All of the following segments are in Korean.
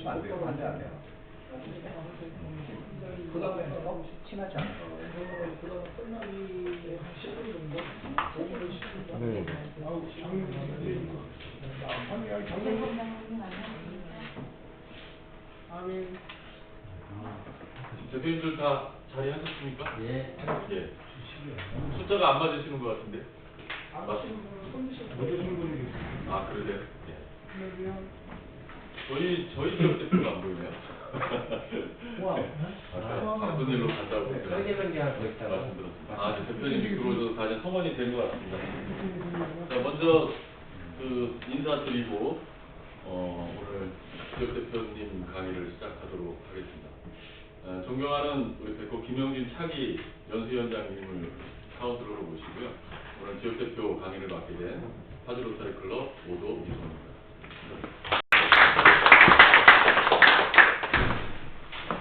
그러시면 안 돼요. 안 돼, 안 돼요. 그 다음에 너무 친하지 않아요. 그다음에 끝나기 한 10분 정도? 5분 10분 정도? 네. 아멘. 대표님들 다 자리하셨습니까? 예. 예. 숫자가 안 맞으시는 것 같은데. 안 하시는 분은 손 드시는 분이 계세요. 아, 그러세요? 예. 그러면 저희 지역 대표가 안 보이네요. 와. 아까 바쁜 일로 간다고 제가 설계변경할 거 있다고. 말씀드렸습니다. 아, 이제 대표님이 들어오셔서 다시 성원이 된 것 같습니다. 자, 먼저 그 인사드리고 오늘 지역 대표님 강의를 시작하도록 하겠습니다. 존경하는 우리 백호 김영진 차기 연수위원장님을 카운슬러로 모시고요. 오늘 지역 대표 강의를 맡게 된 파주 로터리 클럽 오도 이성입니다.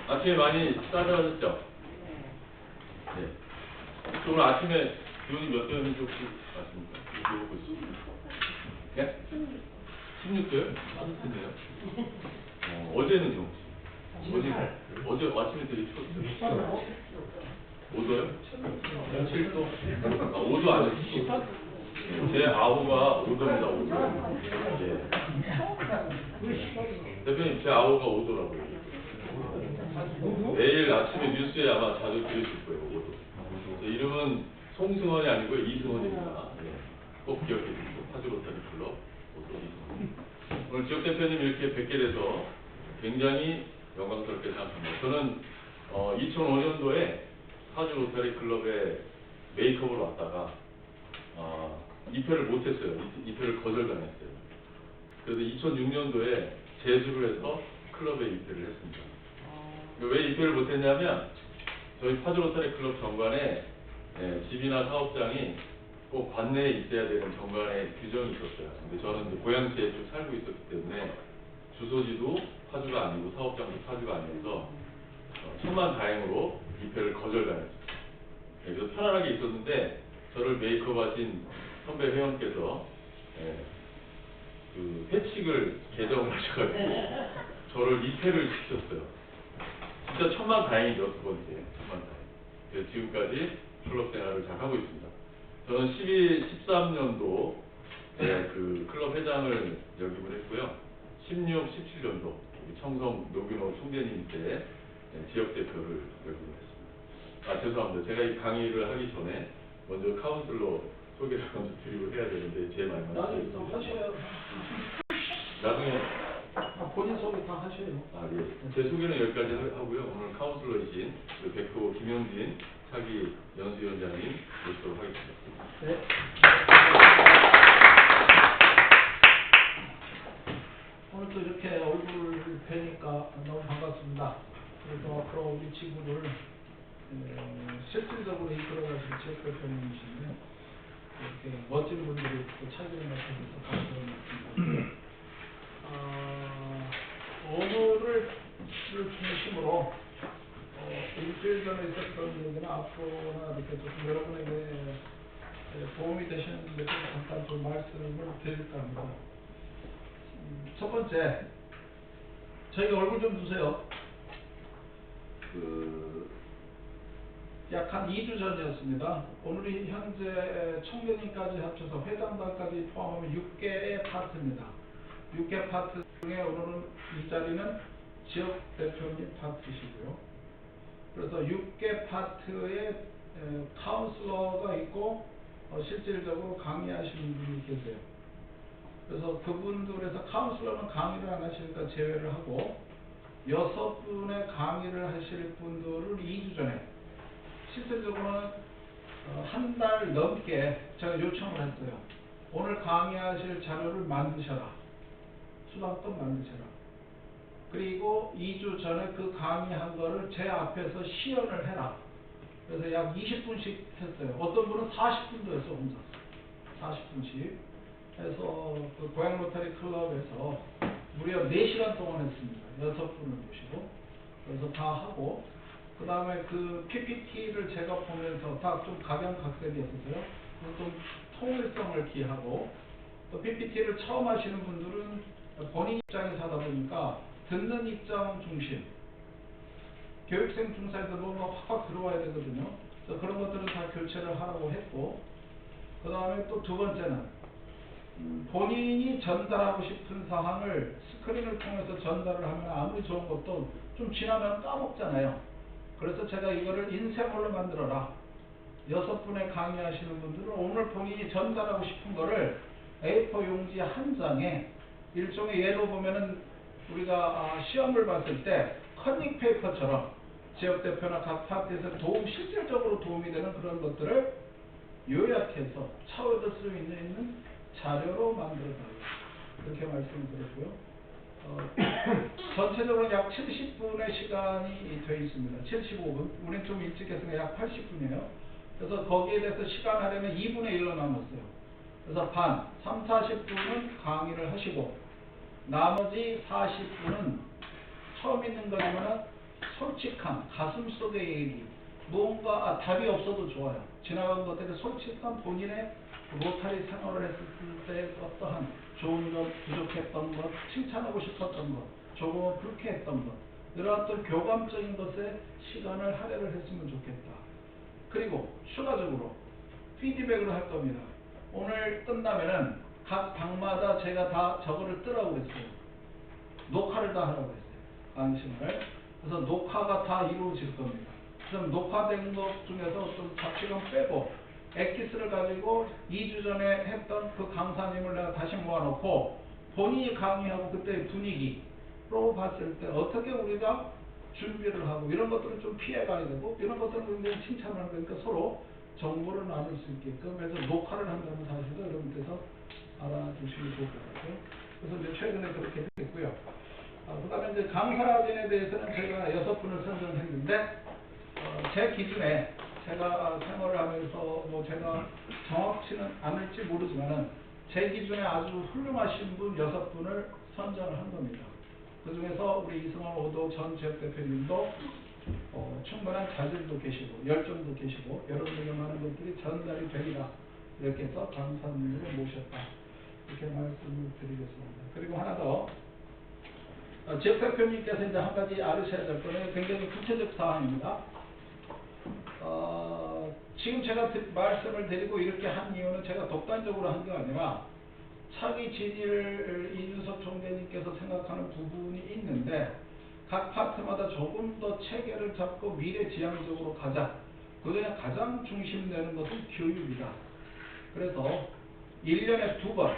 아침에 많이 따뜻하셨죠? 네. 혹시 오늘 아침에 기온이 몇 도였는지 혹시 아십니까? 이거 보고 있습니다. 네? 16도요? 따뜻했네요. 어제는요? 어제 아침에 되게 추웠어요. 5도요? 7도? 아, 5도 아니에요. 제 아우가 5도입니다. 5도. 예. 대표님, 제 아우가 5도라고요. 내일 아침에 뉴스에 아마 자주 들으실 거예요. 5도. 제 이름은 송승헌이 아니고 이승헌입니다. 예. 꼭 기억해 주시고 파주 로터리 클럽 5도 이승헌. 오늘 지역 대표님 이렇게 뵙게 돼서 굉장히 영광스럽게 생각합니다. 저는 2005년도에 파주 로터리 클럽에 메이크업으로 왔다가 2패를 못했어요. 2패를 거절당했어요. 그래서 2006년도에 재수를 해서 클럽에 입회를 했습니다. 왜 입회를 못했냐면 저희 파주 로터리 클럽 정관에 집이나 사업장이 꼭 관내에 있어야 되는 정관의 규정이 있었어요. 근데 저는 이제 고양시에 쭉 살고 있었기 때문에 주소지도 파주가 아니고 사업장도 파주가 아니어서 천만다행으로 입회를 거절당했어요. 그래서 편안하게 있었는데 저를 메이크업하신 선배 회원께서 그 회칙을 개정을 하셔가지고 저를 입회를 시켰어요. 진짜 천만다행이죠. 두 번째 천만다행. 그래서 지금까지 클럽 생활을 잘 하고 있습니다. 저는 13년도 그 클럽 회장을 역임을 했고요. 16, 17년도 청성 노균호 총재님 때 지역 대표를 역임을 했습니다. 아, 죄송합니다. 제가 이 강의를 하기 전에 먼저 카운슬러 소개를 먼저 드리고 해야 되는데 제 말만 나중에 또 하셔야. 나중에 본인 소개 다 하셔요. 아, 예. 제 소개는 여기까지 하고요. 오늘 카운슬러이신 백호 김영진 차기 연수위원장님 모시도록 하겠습니다. 네. 오늘 또 이렇게 얼굴을 뵈니까 너무 반갑습니다. 그래서 앞으로 우리 지구를 실질적으로 이끌어가실 지역 대표님이신데 이렇게 멋진 분들이 또 차기를 맡아서 감사드립니다. 오늘을 중심으로 일주일 전에 있었던 얘기는 앞으로나 이렇게 조금 여러분에게 도움이 되시는 데 잠깐 좀 말씀을 드릴까 합니다. 첫 번째, 저희가 얼굴 좀 주세요. 약 한 2주 전이었습니다. 오늘이 현재 총대님까지 합쳐서 회장단까지 포함하면 6개의 파트입니다. 6개 파트 중에 오늘은 이 자리는 지역 대표님 파트시고요. 그래서 6개 파트에 카운슬러가 있고 실질적으로 강의하시는 분이 계세요. 그래서 그분들에서 카운슬러는 강의를 안 하시니까 제외를 하고 6분의 강의를 하실 분들을 2주 전에 실질적으로는 한 달 넘게 제가 요청을 했어요. 오늘 강의하실 자료를 만드셔라. 수강권 만드셔라. 그리고 2주 전에 그 강의한 거를 제 앞에서 시연을 해라. 그래서 약 20분씩 했어요. 어떤 분은 40분도 했어, 혼자. 40분씩 해서 그 고양 로터리 클럽에서 무려 4시간 동안 했습니다. 6분을 모시고. 그래서 다 하고 그 다음에 그 PPT를 제가 보면서 다 좀 각양각색이었어요. 좀 통일성을 기하고 또 PPT를 처음 하시는 분들은 본인 입장에서 하다 보니까 듣는 입장 중심. 교육생 중사에서 뭐가 확확 들어와야 되거든요. 그래서 그런 것들은 다 교체를 하라고 했고, 그 다음에 또 두 번째는 본인이 전달하고 싶은 사항을 스크린을 통해서 전달을 하면 아무리 좋은 것도 좀 지나면 까먹잖아요. 그래서 제가 이거를 인쇄물로 만들어라. 6분의 강의하시는 분들은 오늘 본인이 전달하고 싶은 거를 A4 용지 한 장에 일종의 예로 보면은 우리가 시험을 봤을 때 커닝 페이퍼처럼 지역대표나 각 파트에서 실질적으로 도움이 되는 그런 것들을 요약해서 차후에도 쓸 수 있는 자료로 만들어달라. 이렇게 말씀을 드렸고요. 전체적으로 약 70분의 시간이 되어 있습니다. 75분. 우리는 좀 일찍 했으니까 약 80분이에요. 그래서 거기에 대해서 시간 할애는 2분의 1로 나눴어요. 그래서 반, 3, 40분은 강의를 하시고 나머지 40분은 처음 있는 거지만 솔직한 가슴속의 얘기, 무언가 답이 없어도 좋아요. 지나간 것들에 솔직한 본인의 로타리 생활을 했을 때 어떠한 좋은 것, 부족했던 것, 칭찬하고 싶었던 것, 조금은 불쾌했던 것, 이런 어떤 교감적인 것에 시간을 할애를 했으면 좋겠다. 그리고 추가적으로 피드백을 할 겁니다. 오늘 끝나면은 각 방마다 제가 다 저거를 뜨라고 그랬어요. 녹화를 다 하라고 했어요. 강의 시간을. 그래서 녹화가 다 이루어질 겁니다. 그럼 녹화된 것 중에서 어떤 잡시간 빼고 엑기스를 가지고 2주 전에 했던 그 강사님을 내가 다시 모아놓고 본인이 강의하고 그때의 분위기로 봤을 때 어떻게 우리가 준비를 하고 이런 것들은 좀 피해가야 되고 이런 것들은 굉장히 칭찬을 하니까 서로 정보를 나눌 수 있게끔 해서 녹화를 한다는 사실을 여러분께서 알아주시면 좋을 것 같아요. 그래서 이제 최근에 그렇게 됐고요. 그 다음에 이제 강사진에 대해서는 제가 6분을 선정했는데 제 기준에 제가 생활을 하면서 뭐 제가 정확치는 않을지 모르지만은 제 기준에 아주 훌륭하신 분 6분을 선정을 한 겁니다. 그 중에서 우리 이승원 오도 전 지역대표님도 충분한 자질도 계시고 열정도 계시고 여러분에게 많은 것들이 전달이 되리라 이렇게 해서 강사님으로 모셨다 이렇게 말씀을 드리겠습니다. 그리고 하나 더 지역대표님께서 이제 한 가지 알으셔야 될 거는 굉장히 구체적 사항입니다. 지금 제가 말씀을 드리고 이렇게 한 이유는 제가 독단적으로 한 게 아니라 차기 진일 이준석 총재님께서 생각하는 부분이 있는데 각 파트마다 조금 더 체계를 잡고 미래지향적으로 가자. 그중에 가장 중심되는 것은 교육이다. 그래서 1년에 2번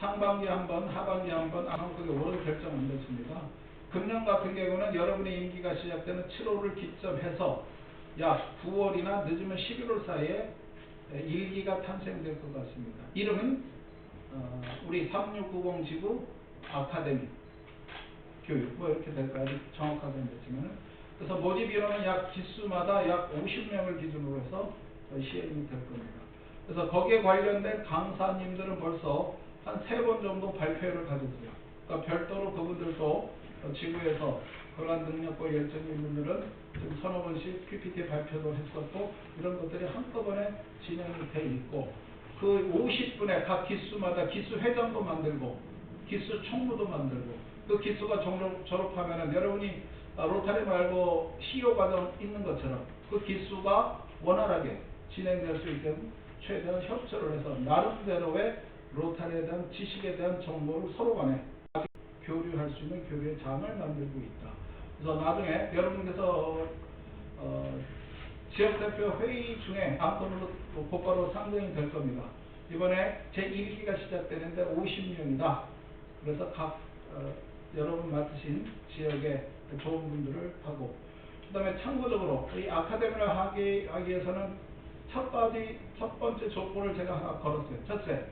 상반기 한 번, 하반기 한 번, 그게 올해 결정 안 됐습니다. 금년 같은 경우는 여러분의 임기가 시작되는 7월을 기점해서 약 9월이나 늦으면 11월 사이에 1기가 탄생될 것 같습니다. 이름은 우리 3690 지구 아카데미 교육 뭐 이렇게 될까요? 정확하게는 됐지만 그래서 모집 인원은 약 기수마다 약 50명을 기준으로 해서 시행이 될 겁니다. 그래서 거기에 관련된 강사님들은 벌써 한 3번 정도 발표를 가졌어요. 그러니까 별도로 그분들도 지구에서 그러한 능력과 열정이 있는 분들은 좀 서너 번씩 PPT 발표도 했었고 이런 것들이 한꺼번에 진행이 돼 있고 그 50분의 각 기수마다 기수 회장도 만들고 기수 총무도 만들고 그 기수가 졸업하면은 여러분이 로타리 말고 CEO 과정 있는 것처럼 그 기수가 원활하게 진행될 수 있게끔 최대한 협조를 해서 나름대로의 로타리에 대한 지식에 대한 정보를 서로 간에 교류할 수 있는 교류의 장을 만들고 있다. 그래서 나중에 여러분께서 지역대표 회의 중에 안건으로 곧바로 상정이 될 겁니다. 이번에 제1기가 시작되는데 50명이다. 그래서 각 여러분 맡으신 지역의 좋은 분들을 하고 그 다음에 참고적으로 이 아카데미를 하기 위해서는 첫 번째 조건을 제가 하나 걸었어요. 첫째,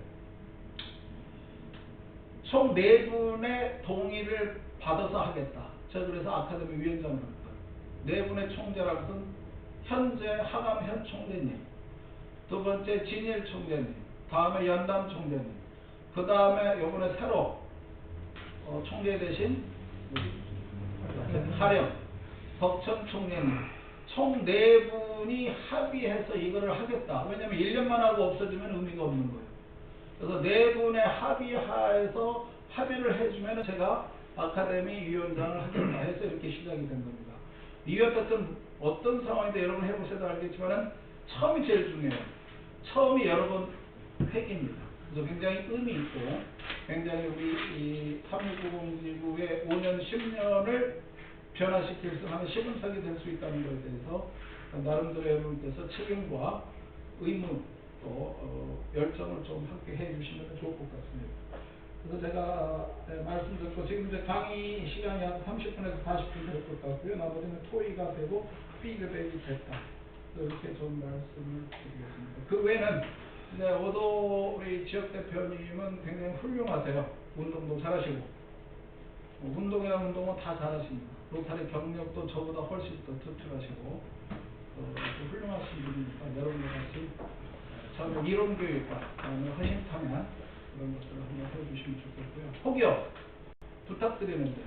총 4분의 동의를 받아서 하겠다. 제가 그래서 아카데미 위원장을 합니다. 4분의 총재라는 것은 현재 하감현 총재님, 두 번째 진일 총재님, 다음에 연담 총재님, 그 다음에 이번에 새로 총재 되신 하령, 덕천 총재님, 총 4분이 합의해서 이거를 하겠다. 왜냐하면 1년만 하고 없어지면 의미가 없는 거예요. 그래서 4분의 합의하에서 합의를 해주면 제가 아카데미 위원장을 하겠다 해서 이렇게 시작이 된 겁니다. 이와 같은 어떤 상황인데 여러분 해보셔도 알겠지만은 처음이 제일 중요해요. 처음이 여러 번 획입니다. 그래서 굉장히 의미 있고 굉장히 우리 이 3690지구의 5년 10년을 변화시킬 수 하는 시금석이 될 수 있다는 것에 대해서 나름대로 여러분께서 책임과 의무 또 열정을 좀 함께 해주시면 좋을 것 같습니다. 그래서 제가 말씀 듣고 지금 이제 강의 시간이 한 30분에서 40분 될 것 같고요. 나머지는 토의가 되고 피드백이 됐다. 이렇게 좀 말씀을 드리겠습니다. 그 외에는 네, 오도 우리 지역 대표님은 굉장히 훌륭하세요. 운동도 잘하시고 운동이나 운동은 다 잘하십니다. 로타리 경력도 저보다 훨씬 더 튼튼하시고 훌륭하신 분이니까 여러분과 같이 처음에 이론 교육과 허심탄회한 그런 것들을 한번 해주시면 좋겠고요. 혹여 부탁드리는데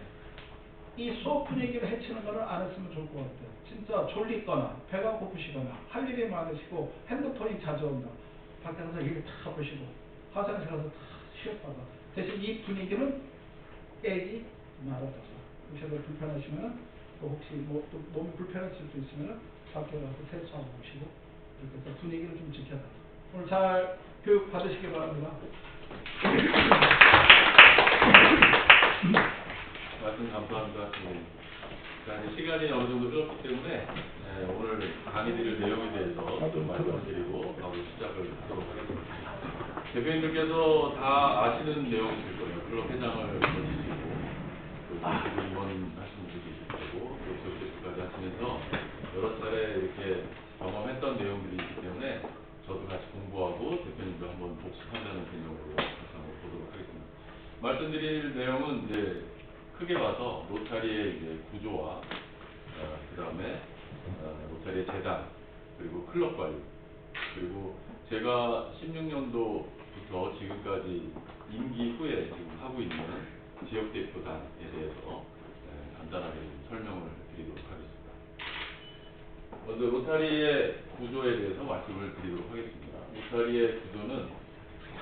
이 수업 분위기를 해치는 거는 안 했으면 좋을 것 같아요. 진짜 졸리거나 배가 고프시거나 할 일이 많으시고 핸드폰이 자주 온다. 밖에 가서 일 다 보시고 화장실 가서 다 쉬었다가 대신 이 분위기는 깨지 말아줘서 혹시라도 불편하시면 또 혹시 뭐 또 몸이 불편하실 수 있으면 밖에 가서 세수하고 오시고 이렇게 해서 분위기를 좀 지켜달라. 오늘 잘 교육 받으시기 바랍니다. 말씀 감사합니다. 자, 이제 시간이 어느 정도 흘렀기 때문에 오늘 강의 드릴 내용에 대해서 좀 말씀을 드리고 바로 시작을 하도록 하겠습니다. 대표님들께서 다 아시는 내용이실 거예요. 클럽 회장을 거치시고 또 임원 하시는 분이 계실 거고 또 지역대표까지 하시면서 여러 차례 이렇게 경험했던 내용들이 있기 때문에 저도 같이 공부하고 대표님도 한번 복습한다는 개념으로 한번 보도록 하겠습니다. 말씀드릴 내용은 이제 크게 봐서 로타리의 이제 구조와 그 다음에 로타리의 재단 그리고 클럽 관리 그리고 제가 16년도부터 지금까지 임기 후에 지금 하고 있는 지역 대표단에 대해서 간단하게 설명을 드리도록 하겠습니다. 먼저 로타리의 구조에 대해서 말씀을 드리도록 하겠습니다. 로타리의 구조는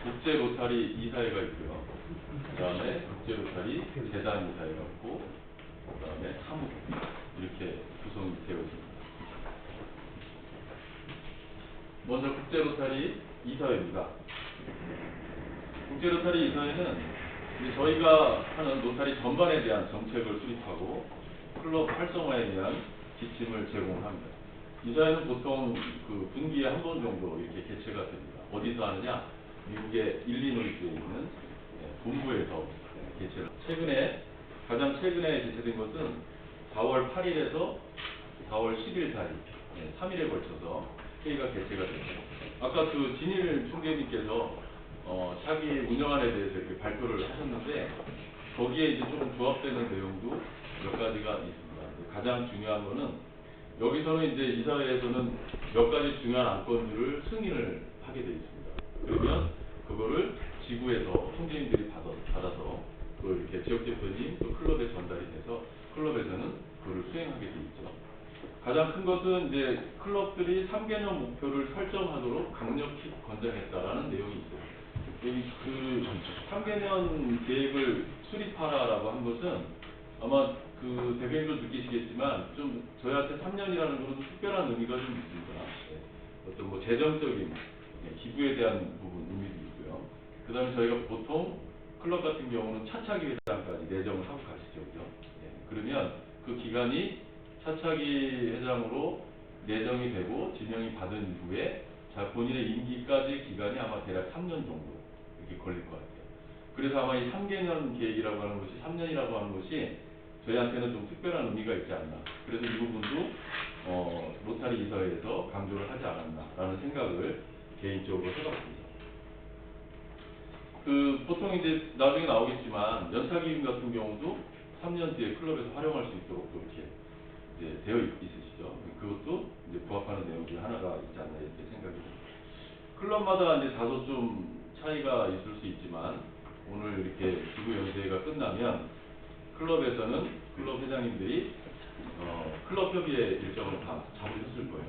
국제 로타리 이사회가 있고요. 그 다음에 국제 로타리 재단 이사회가 있고 그 다음에 사무 이렇게 구성이 되어 있습니다. 먼저 국제 로타리 이사회입니다. 국제 로타리 이사회는 이제 저희가 하는 로타리 전반에 대한 정책을 수립하고 클럽 활성화에 대한 지침을 제공합니다. 이사회는 보통 그 분기에 한 번 정도 이렇게 개최가 됩니다. 어디서 하느냐? 미국의 일리노이주에 있는 본부에서 개최를. 가장 최근에 개최된 것은 4월 8일에서 4월 10일 사이 3일에 걸쳐서 회의가 개최가 됐습니다. 아까 그 진일 총재님께서 차기 운영안에 대해서 이렇게 발표를 하셨는데 거기에 이제 좀 조합되는 내용도 몇 가지가 있습니다. 가장 중요한 거는 여기서는 이제 이사회에서는 몇 가지 중요한 안건들을 승인을 하게 되어 있습니다. 그러면 그거를 지구에서 총재님들이 받아서 또 이렇게 지역 대표님 또 클럽에 전달이 돼서 클럽에서는 그걸 수행하게 되어 있죠. 가장 큰 것은 이제 클럽들이 3개년 목표를 설정하도록 강력히 권장했다라는 내용이 있어요. 여기 그 3개년 계획을 수립하라라고 한 것은 아마 그 대표님도 느끼시겠지만 좀 저희한테 3년이라는 것은 특별한 의미가 좀 있습니다. 어떤 뭐 재정적인 기부에 대한 부분 의미도 있고요. 그 다음에 저희가 보통 클럽 같은 경우는 차차기 회장까지 내정을 하고 가시죠. 그죠? 그러면 그 기간이 차차기 회장으로 내정이 되고 지명이 받은 이후에 본인의 임기까지 기간이 아마 대략 3년 정도 이렇게 걸릴 것 같아요. 그래서 아마 이 3개년 계획이라고 하는 것이 3년이라고 하는 것이 저희한테는 좀 특별한 의미가 있지 않나. 그래서 이 부분도 로타리 이사회에서 강조를 하지 않았나라는 생각을 개인적으로 해봤습니다. 보통 이제 나중에 나오겠지만 연차기금 같은 경우도 3년 뒤에 클럽에서 활용할 수 있도록 또 이렇게 이제 되어 있으시죠. 그것도 이제 부합하는 내용 중에 하나가 있지 않나 이렇게 생각이 듭니다. 클럽마다 이제 다소 좀 차이가 있을 수 있지만 오늘 이렇게 지구연대회가 끝나면 클럽에서는 클럽 회장님들이 클럽 협의회 일정을 다 잡으셨을 거예요.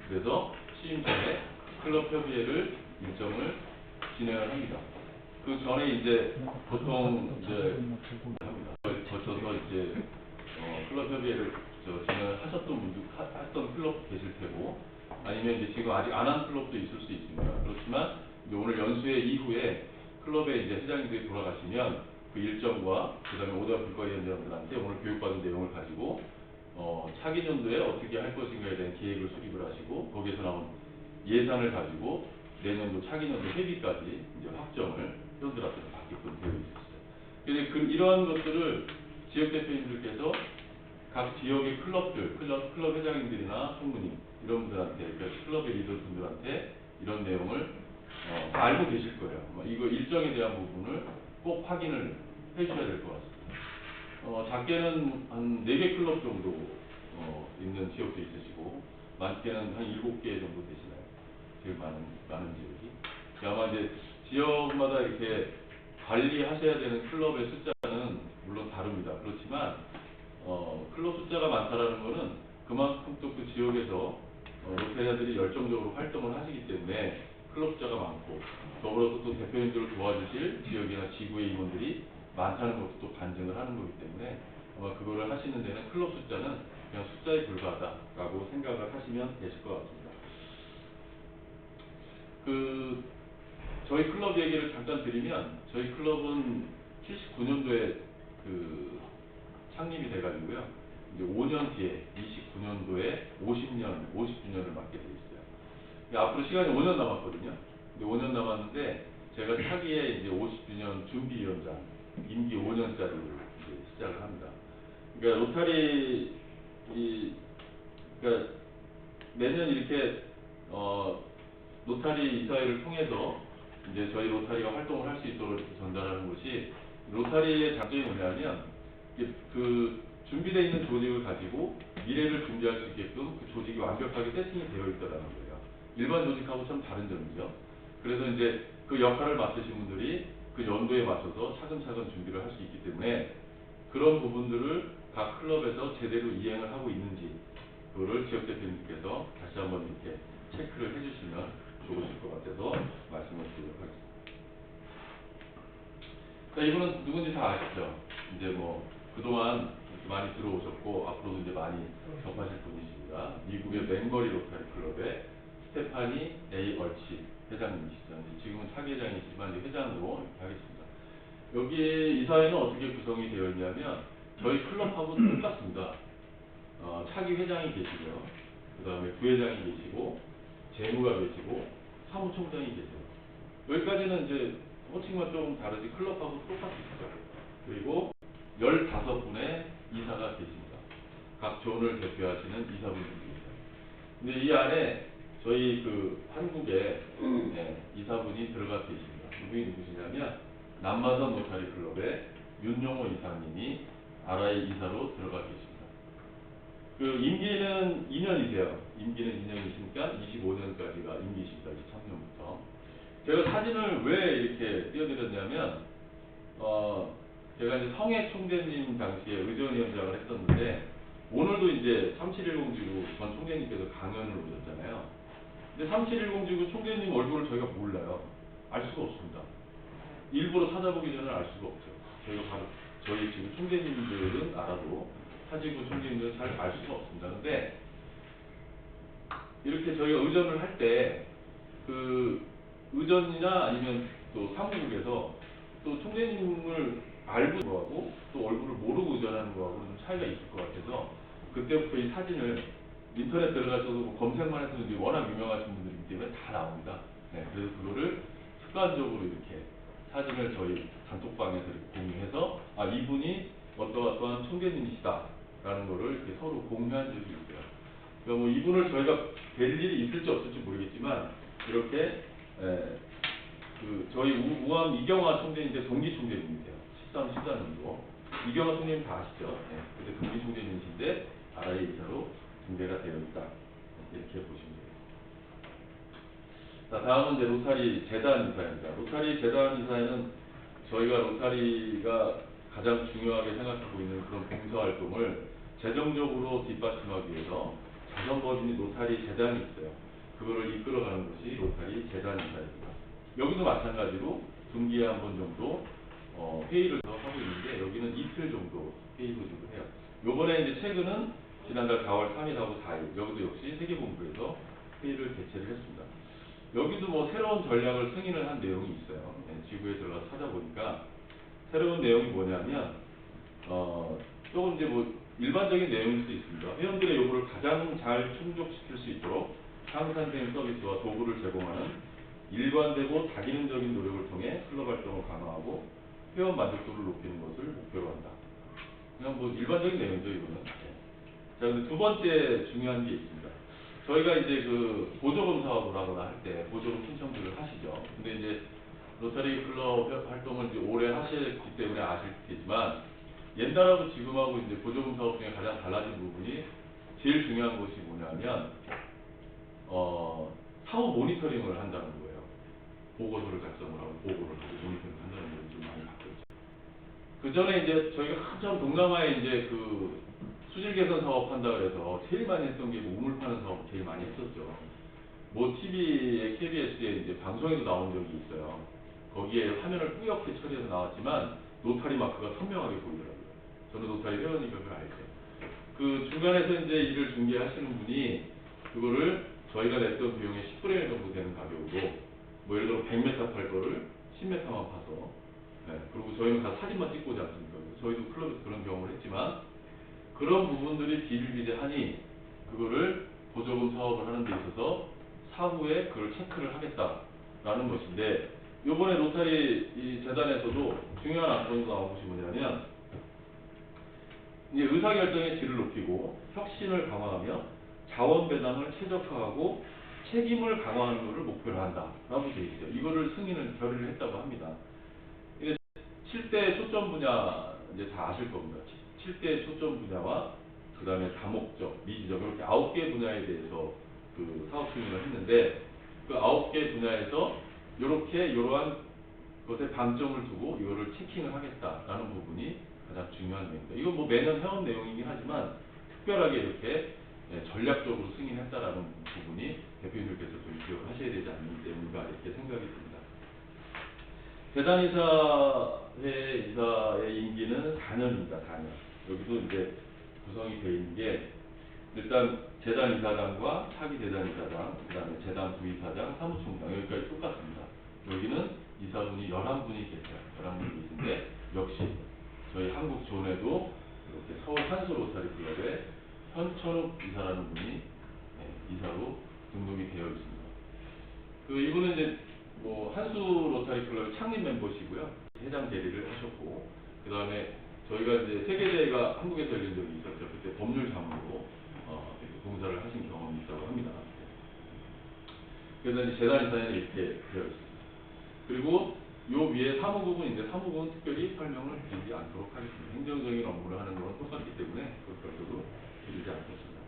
그래서 취임 전에 클럽 협의회를 일정을 진행을 합니다. 그 전에 이제 보통 이제 합니다. 거쳐서 클럽회를 진행하셨던 분들, 했던 클럽 계실 테고, 아니면 이제 지금 아직 안 한 클럽도 있을 수 있습니다. 그렇지만 이제 오늘 연수회 이후에 클럽에 이제 회장님들이 돌아가시면 그 일정과 그다음에 오다 불과위원장들한테 오늘 교육받은 내용을 가지고 차기 년도에 어떻게 할 것인가에 대한 계획을 수립을 하시고 거기에서 나온 예산을 가지고 내년도 차기 년도 회비까지 이제 확정을 회원들 앞에서 받게끔 되어 있었어요. 그래서 이러한 것들을 지역 대표님들께서 각 지역의 클럽들, 클럽 회장님들이나 총무님 이런 분들한테, 그러니까 클럽의 리더분들한테 이런 내용을 다 알고 계실 거예요. 이거 일정에 대한 부분을 꼭 확인을 해주셔야 될 것 같습니다. 작게는 한 4개 클럽 정도 있는 지역도 있으시고 많게는 한 7개 정도 되시나요? 제일 많은 지역이. 아마 이제 지역마다 이렇게 관리하셔야 되는 클럽의 숫자는 물론 다릅니다. 그렇지만 클럽 숫자가 많다라는 것은 그만큼 또 그 지역에서 로테리아들이 열정적으로 활동을 하시기 때문에 클럽 숫자가 많고 더불어서 또 대표님들을 도와주실 지역이나 지구의 임원들이 많다는 것도 또 반증을 하는 거기 때문에 아마 그거를 하시는 데는 클럽 숫자는 그냥 숫자에 불과하다라고 생각을 하시면 되실 것 같습니다. 저희 클럽 얘기를 잠깐 드리면 저희 클럽은 79년도에 창립이 돼가지고요. 이제 5년 뒤에 29년도에 50주년을 맞게 돼 있어요. 앞으로 시간이 5년 남았거든요. 근데 5년 남았는데 제가 차기에 이제 50주년 준비위원장 임기 5년짜리를 이제 시작을 합니다. 그러니까 로타리 그러니까 매년 이렇게 로타리 이사회를 통해서 이제 저희 로타리가 활동을 할 수 있도록 이렇게 전달하는 것이 로타리의 장점이 뭐냐면 그 준비되어 있는 조직을 가지고 미래를 준비할 수 있게끔 그 조직이 완벽하게 세팅이 되어 있다는 거예요. 일반 조직하고 참 다른 점이죠. 그래서 이제 그 역할을 맡으신 분들이 그 연도에 맞춰서 차근차근 준비를 할 수 있기 때문에 그런 부분들을 각 클럽에서 제대로 이행을 하고 있는지 그거를 지역 대표님께서 다시 한번 이렇게 체크를 해주시면 좋으실 것 같아서 말씀을 드리도록 하겠습니다. 자, 이분은 누군지 다 아시죠? 이제 뭐 그동안 많이 들어오셨고 앞으로도 이제 많이 접하실 분이십니다. 미국의 맹거리 로타리 클럽의 스테파니 A. 얼치 회장님이시죠. 지금은 차기 회장이시지만 이제 회장으로 이렇게 하겠습니다. 여기 이사회는 어떻게 구성이 되어 있냐면 저희 클럽하고 똑같습니다. 차기 회장이 계시고요. 그 다음에 부회장이 계시고 재무가 계시고 사무총장이 계세요. 여기까지는 이제 호칭만 조금 다르지 클럽하고 똑같으시죠. 그리고 15분의 이사가 계십니다. 각 존을 대표하시는 이사분들이 계세요. 근데 이 안에 저희 한국의 이사분이 들어가 계십니다. 이분이 누구시냐면 남마선 로타리 클럽의 윤용호 이사님이 RI 이사로 들어가 계십니다. 임기는 2년이세요. 임기는 2년이시니까 25년까지가 임기십니다. 23년부터. 제가 사진을 왜 이렇게 띄워드렸냐면, 제가 이제 성해 총재님 당시에 의전위원장을 했었는데, 오늘도 이제 3710지구 전 총재님께서 강연을 오셨잖아요. 근데 3710지구 총재님 얼굴을 저희가 몰라요. 알 수가 없습니다. 일부러 찾아보기 전에 알 수가 없죠. 저희가 바로 저희 지금 총재님들은 알아도 사지구 총재님들은 잘 알 수가 없습니다. 근데 이렇게 저희가 의전을 할 때 의전이나 아니면 또 사무국에서 또 총재님을 알고 하고 또 얼굴을 모르고 의전하는 거하고 좀 차이가 있을 것 같아서 그때부터 이 사진을 인터넷 들어가셔서 검색만 해도 워낙 유명하신 분들이기 때문에 다 나옵니다. 네, 그래서 그거를 습관적으로 이렇게 사진을 저희 단톡방에서 이렇게 공유해서 이분이 어떠한 총재님이시다라는 거를 이렇게 서로 공유한 적이 있어요. 그러니까 뭐 이분을 저희가 뵐 일이 있을지 없을지 모르겠지만 이렇게 저희 우암 이경화 총재님인데 동기 총재님이세요. 14년도 이경화 총재님 다 아시죠? 네, 그때 동기 총재님이신데 RI 이사로 등재가 되어 있다. 이렇게 보시면 돼요. 자, 다음은 이제 로타리 재단 이사입니다. 로타리 재단 이사에는 저희가 로타리가 가장 중요하게 생각하고 있는 그런 봉사활동을 재정적으로 뒷받침하기 위해서 자선법인이 로타리 재단이 있어요. 그거를 이끌어가는 것이 로타리 재단 이사입니다. 여기도 마찬가지로 분기에 한 번 정도 회의를 하고 있는데 여기는 이틀 정도 회의 조직을 해요. 요번에 이제 최근은 지난달 4월 3일하고 4일 여기도 역시 세계본부에서 회의를 개최를 했습니다. 여기도 뭐 새로운 전략을 승인을 한 내용이 있어요. 지구에 들어가서 찾아보니까 새로운 내용이 뭐냐면 조금 이제 뭐 일반적인 내용일 수도 있습니다. 회원들의 요구를 가장 잘 충족시킬 수 있도록 상산된 서비스와 도구를 제공하는 일관되고 다기능적인 노력을 통해 클럽 활동을 강화하고 회원 만족도를 높이는 것을 목표로 한다. 그냥 뭐 일반적인 내용이죠, 이거는. 자, 근데 두 번째 중요한 게 있습니다. 저희가 이제 그 보조금 사업을 하거나 할 때 보조금 신청들을 하시죠. 근데 이제 로터리 클럽 활동을 이제 오래 하셨기 때문에 아시겠지만 옛날하고 지금하고 이제 보조금 사업 중에 가장 달라진 부분이 제일 중요한 것이 뭐냐면 사후 모니터링을 한다는 거예요. 보고서를 작성을 하고 보고를 하고 모니터링을 한다는 걸 좀 많이 바뀌었죠. 그 전에 이제 저희가 한참 동남아에 이제 그 수질 개선 사업 한다 그래서 제일 많이 했던 게 우물 파는 사업 제일 많이 했었죠. 뭐 TV에 KBS에 이제 방송에도 나온 적이 있어요. 거기에 화면을 뿌옇게 처리해서 나왔지만 노타리 마크가 선명하게 보이더라고요. 저는 노타리 회원이니까 그걸 알죠. 그 중간에서 이제 일을 중개하시는 분이 그거를 저희가 냈던 비용의 10분의 1 정도 되는 가격으로 뭐 예를 들어 100m 팔 거를 10m만 파서 그리고 저희는 다 사진만 찍고 오지 않습니까? 저희도 클럽에서 그런 경험을 했지만 그런 부분들이 비일비재하니 그거를 보조금 사업을 하는 데 있어서 사후에 그걸 체크를 하겠다라는 것인데 요번에 로타리 이 재단에서도 중요한 안건이 나온 것이 뭐냐면 이제 의사결정의 질을 높이고 혁신을 강화하며 자원 배당을 최적화하고 책임을 강화하는 것을 목표로 한다라고 되어 있어요. 이거를 승인을 결의를 했다고 합니다. 이게 7대 초점 분야 이제 다 아실 겁니다. 7대 초점 분야와 그 다음에 다목적, 미지적 이렇게 9개 분야에 대해서 그 사업 승인을 했는데 그 9개 분야에서 이러한 것에 방점을 두고 이거를 체킹을 하겠다라는 부분이 가장 중요한 내용입니다. 이건 뭐 매년 해온 내용이긴 하지만 특별하게 이렇게 전략적으로 승인했다라는 부분이 대표님들께서 좀 기억을 하셔야 되지 않는가 이렇게 생각이 듭니다. 재단이사회 이사의 임기는 4년입니다. 4년. 여기도 이제 구성이 되어 있는 게 일단 재단 이사장과 차기 재단 이사장, 그 다음에 재단 부이사장, 사무총장 여기까지 똑같습니다. 여기는 이사분이 11분이 계세요. 11분이 계신데 역시 저희 한국 존에도 이렇게 서울 한수 로타리 클럽에 현천욱 이사라는 분이 이사로 등록이 되어 있습니다. 그 이분은 이제 뭐 한수 로타리 클럽 창립 멤버시고요. 회장 대리를 하셨고 그 다음에 저희가 이제 세계대회가 한국에서 열린 적이 있었죠. 그때 법률 자문으로 봉사를 하신 경험이 있다고 합니다. 그래서 이제 재단 이사에는 이렇게 되어 있습니다. 그리고 요 위에 사무국은 사무국은 특별히 설명을 드리지 않도록 하겠습니다. 행정적인 업무를 하는 거는 똑같기 때문에 그것 별도로 드리지 않겠습니다.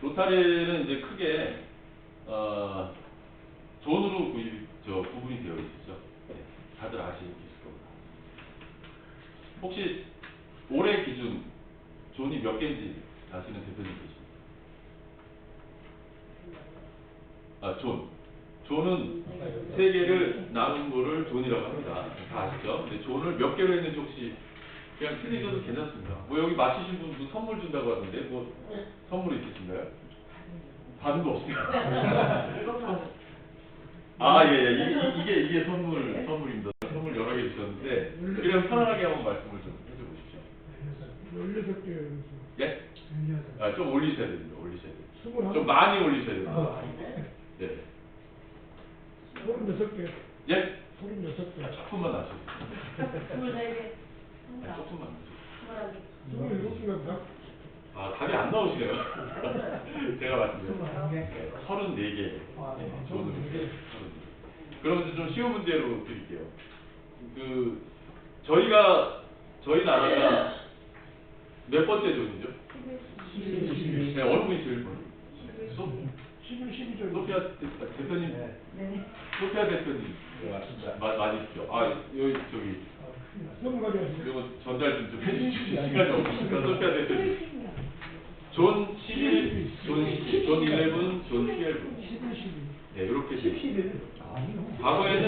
로타리는 이제 크게 존으로 구분이 되어 있죠. 다들 아시고 계실 겁니다. 혹시 올해 기준 존이 몇 개인지 아시는 대표님 계십니까? 존은 세 개를 나눈 거를 존이라고 합니다. 다 아시죠? 근데 존을 몇 개로 했는지 혹시 그냥 틀리셔도 괜찮습니다. 뭐 여기 맞히신 분 무슨 선물 준다고 하던데 뭐 선물 있으신가요? 받은 거 없어요. 이게 선물입니다. 선물 여러 개 주셨는데 그냥 편안하게 한번 말씀을 좀 해주십시오. 16개. 예? 좀 올리셔야 됩니다. 올리셔야 돼요. 21. 좀 많이 올리셔야 됩니다. 예. 36개. 예? 36개. 조금만 하시죠. 24개. 조금만 하시죠. 27개인가? 답이 안 나오시네요. 제가 말씀드렸습니다. 34개. 존으로. 그러면 좀 쉬운 문제로 드릴게요. 저희 나라가 몇 번째 존이죠? 11. 네, 어느 분이 제일 먼저? 11, 12절. 소피아 대표님. 네. 소피아 대표님. 맞습니다. 맞으시죠? 여기 저기 너무 가져가시죠. 이거 전달 좀 해주시죠. 시간이 없으니까 소피아 대표님. 존 11, 존 12, 존 11, 존 12. 11, 12. 네, 이렇게 돼 있습니다. 11. 과거에는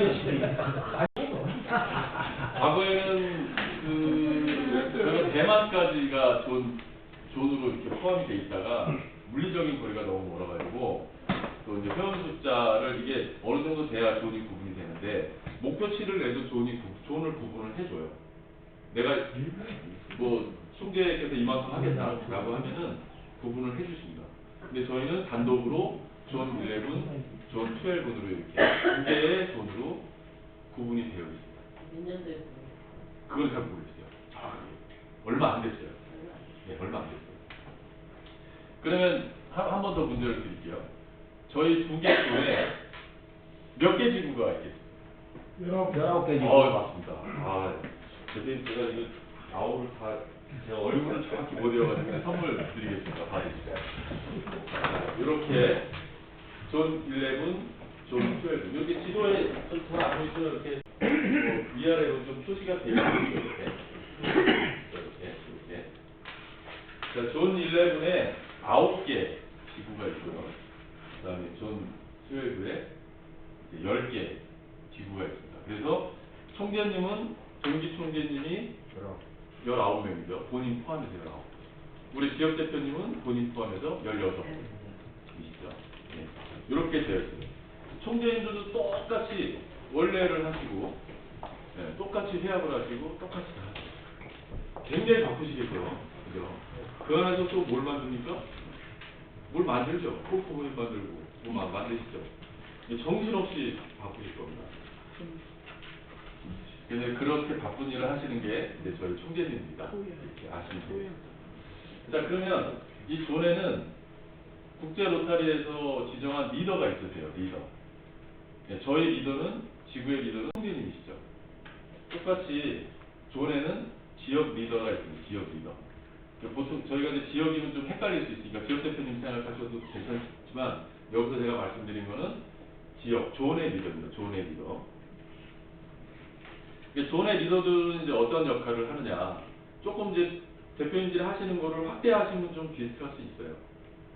제가 대만까지가 존으로 이렇게 포함이 돼 있다가 물리적인 거리가 너무 멀어가지고 또 이제 회원 숫자를 이게 어느 정도 돼야 존이 구분이 되는데 목표치를 내도 존을 구분을 해줘요. 내가 뭐 총재께서 이만큼 하겠다라고 하면은 구분을 해주십니다. 근데 저희는 단독으로 존 11, 존 12으로 이렇게 두 개의 존으로 구분이 되어 있습니다. 몇 년도에 그건 잘 모르겠어요. 정확하게. 얼마 안 됐어요. 네, 얼마 안 됐어요. 그러면 한 번 더 문제를 드릴게요. 저희 두 개 존에 몇 개 지구가 있겠어요? 19개 맞습니다. 대표님 제가 이거 아우를 다 제가 얼굴을 정확히 못 외워가지고 선물 드리겠습니다. 받으시죠. 이렇게 존 11, 존 12. 여기 지도에 잘 안 보이시죠? 이렇게 위아래로 좀 표시가 되어 있는 이렇게. 자, 존 11에 9개 지구가 있고요. 그 다음에 존 12에 10개 지구가 있습니다. 그래서 총재님은 정기 총재님이 19명이죠. 본인 포함해서 19명. 우리 지역 대표님은 본인 포함해서 16명이시죠. 네. 이렇게 되어 있습니다. 총재님들도 똑같이 원래를 하시고, 네, 똑같이 회합을 하시고, 똑같이 다 하시고. 굉장히 바쁘시겠죠. 그죠? 그 안에서 또 뭘 만듭니까? 뭘 만들죠. 포크보임 만들고, 뭐 만드시죠. 정신없이 바쁘실 겁니다. 그래서 그렇게 바쁜 일을 하시는 게 이제 저희 총재님입니다. 이렇게 아시면 됩니다. 자, 그러면 이 존에는 국제 로타리에서 지정한 리더가 있으세요. 리더. 네, 저희 리더는 지구의 리더는 총재님이시죠. 똑같이 존에는 지역 리더가 있습니다. 지역 리더. 보통 저희가 이제 지역이면 좀 헷갈릴 수 있으니까 지역 대표님 생각하셔도 괜찮지만 여기서 제가 말씀드린 거는 지역 존의 리더입니다. 존의 리더. 존의 리더들은 이제 어떤 역할을 하느냐. 조금 이제 대표님들이 하시는 거를 확대하시면 좀 비슷할 수 있어요.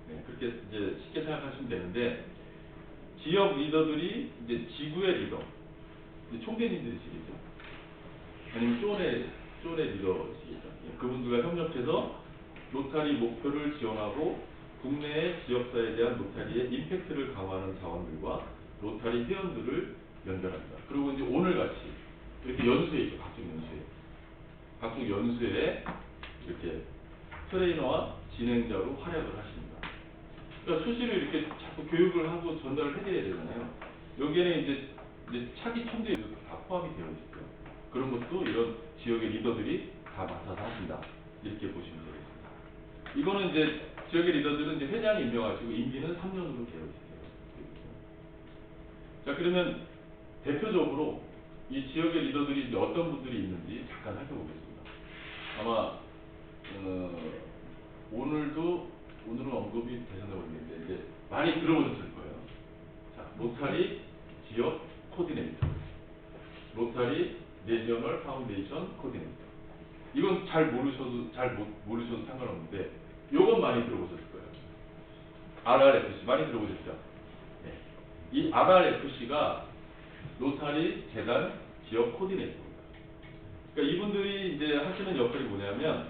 네, 그렇게 이제 쉽게 생각하시면 되는데, 지역 리더들이 이제 지구의 리더, 이제 총재님들이시겠죠. 아니면 존의 리더시겠죠. 예, 그분들과 협력해서 로타리 목표를 지원하고 국내의 지역사회에 대한 로타리의 임팩트를 강화하는 자원들과 로타리 회원들을 연결합니다. 그리고 이제 오늘같이 이렇게 연수회 있죠. 각종 연수회에 이렇게 트레이너와 진행자로 활약을 하십니다. 그러니까 수시로 이렇게 자꾸 교육을 하고 전달을 해드려야 되잖아요. 여기에는 이제 차기 총재도 다 포함이 되어 있어요. 그런 것도 이런 지역의 리더들이 다 맡아서 하신다. 이렇게 보시면 되겠습니다. 이거는 이제 지역의 리더들은 이제 회장이 임명하시고 임기는 3년으로 되어 있어요. 자, 그러면 대표적으로 이 지역의 리더들이 이제 어떤 분들이 있는지 잠깐 살펴보겠습니다. 아마 오늘은 언급이 되셨나 모르겠는데 이제 많이 들어보셨을 거예요. 자, 로타리 지역 코디네이터, 로타리 내셔널 파운데이션 코디네이터. 이건 잘 모르셔도 상관없는데 요건 많이 들어보셨을 거예요. RRFC 많이 들어보셨죠? 네. 이 RRFC가 로타리 재단 지역 코디네이터입니다. 그러니까 이분들이 이제 하시는 역할이 뭐냐면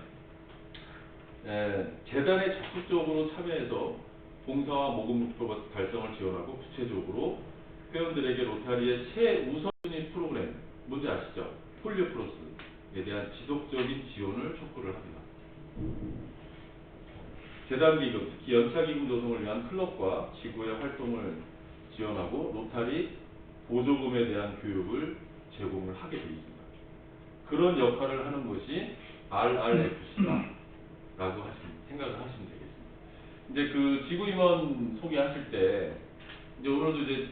재단에 적극적으로 참여해서 봉사와 모금 목표 달성을 지원하고 구체적으로 회원들에게 로타리의 최우선순위 프로그램 뭔지 아시죠? 폴리오 플러스에 대한 지속적인 지원을 촉구를 합니다. 재단 기금, 특히 연차 기금 조성을 위한 클럽과 지구의 활동을 지원하고 로타리 보조금에 대한 교육을 제공을 하게 되어 있습니다. 그런 역할을 하는 것이 RRFC다라고 생각을 하시면 되겠습니다. 이제 그 지구 임원 소개하실 때 이제 오늘도 이제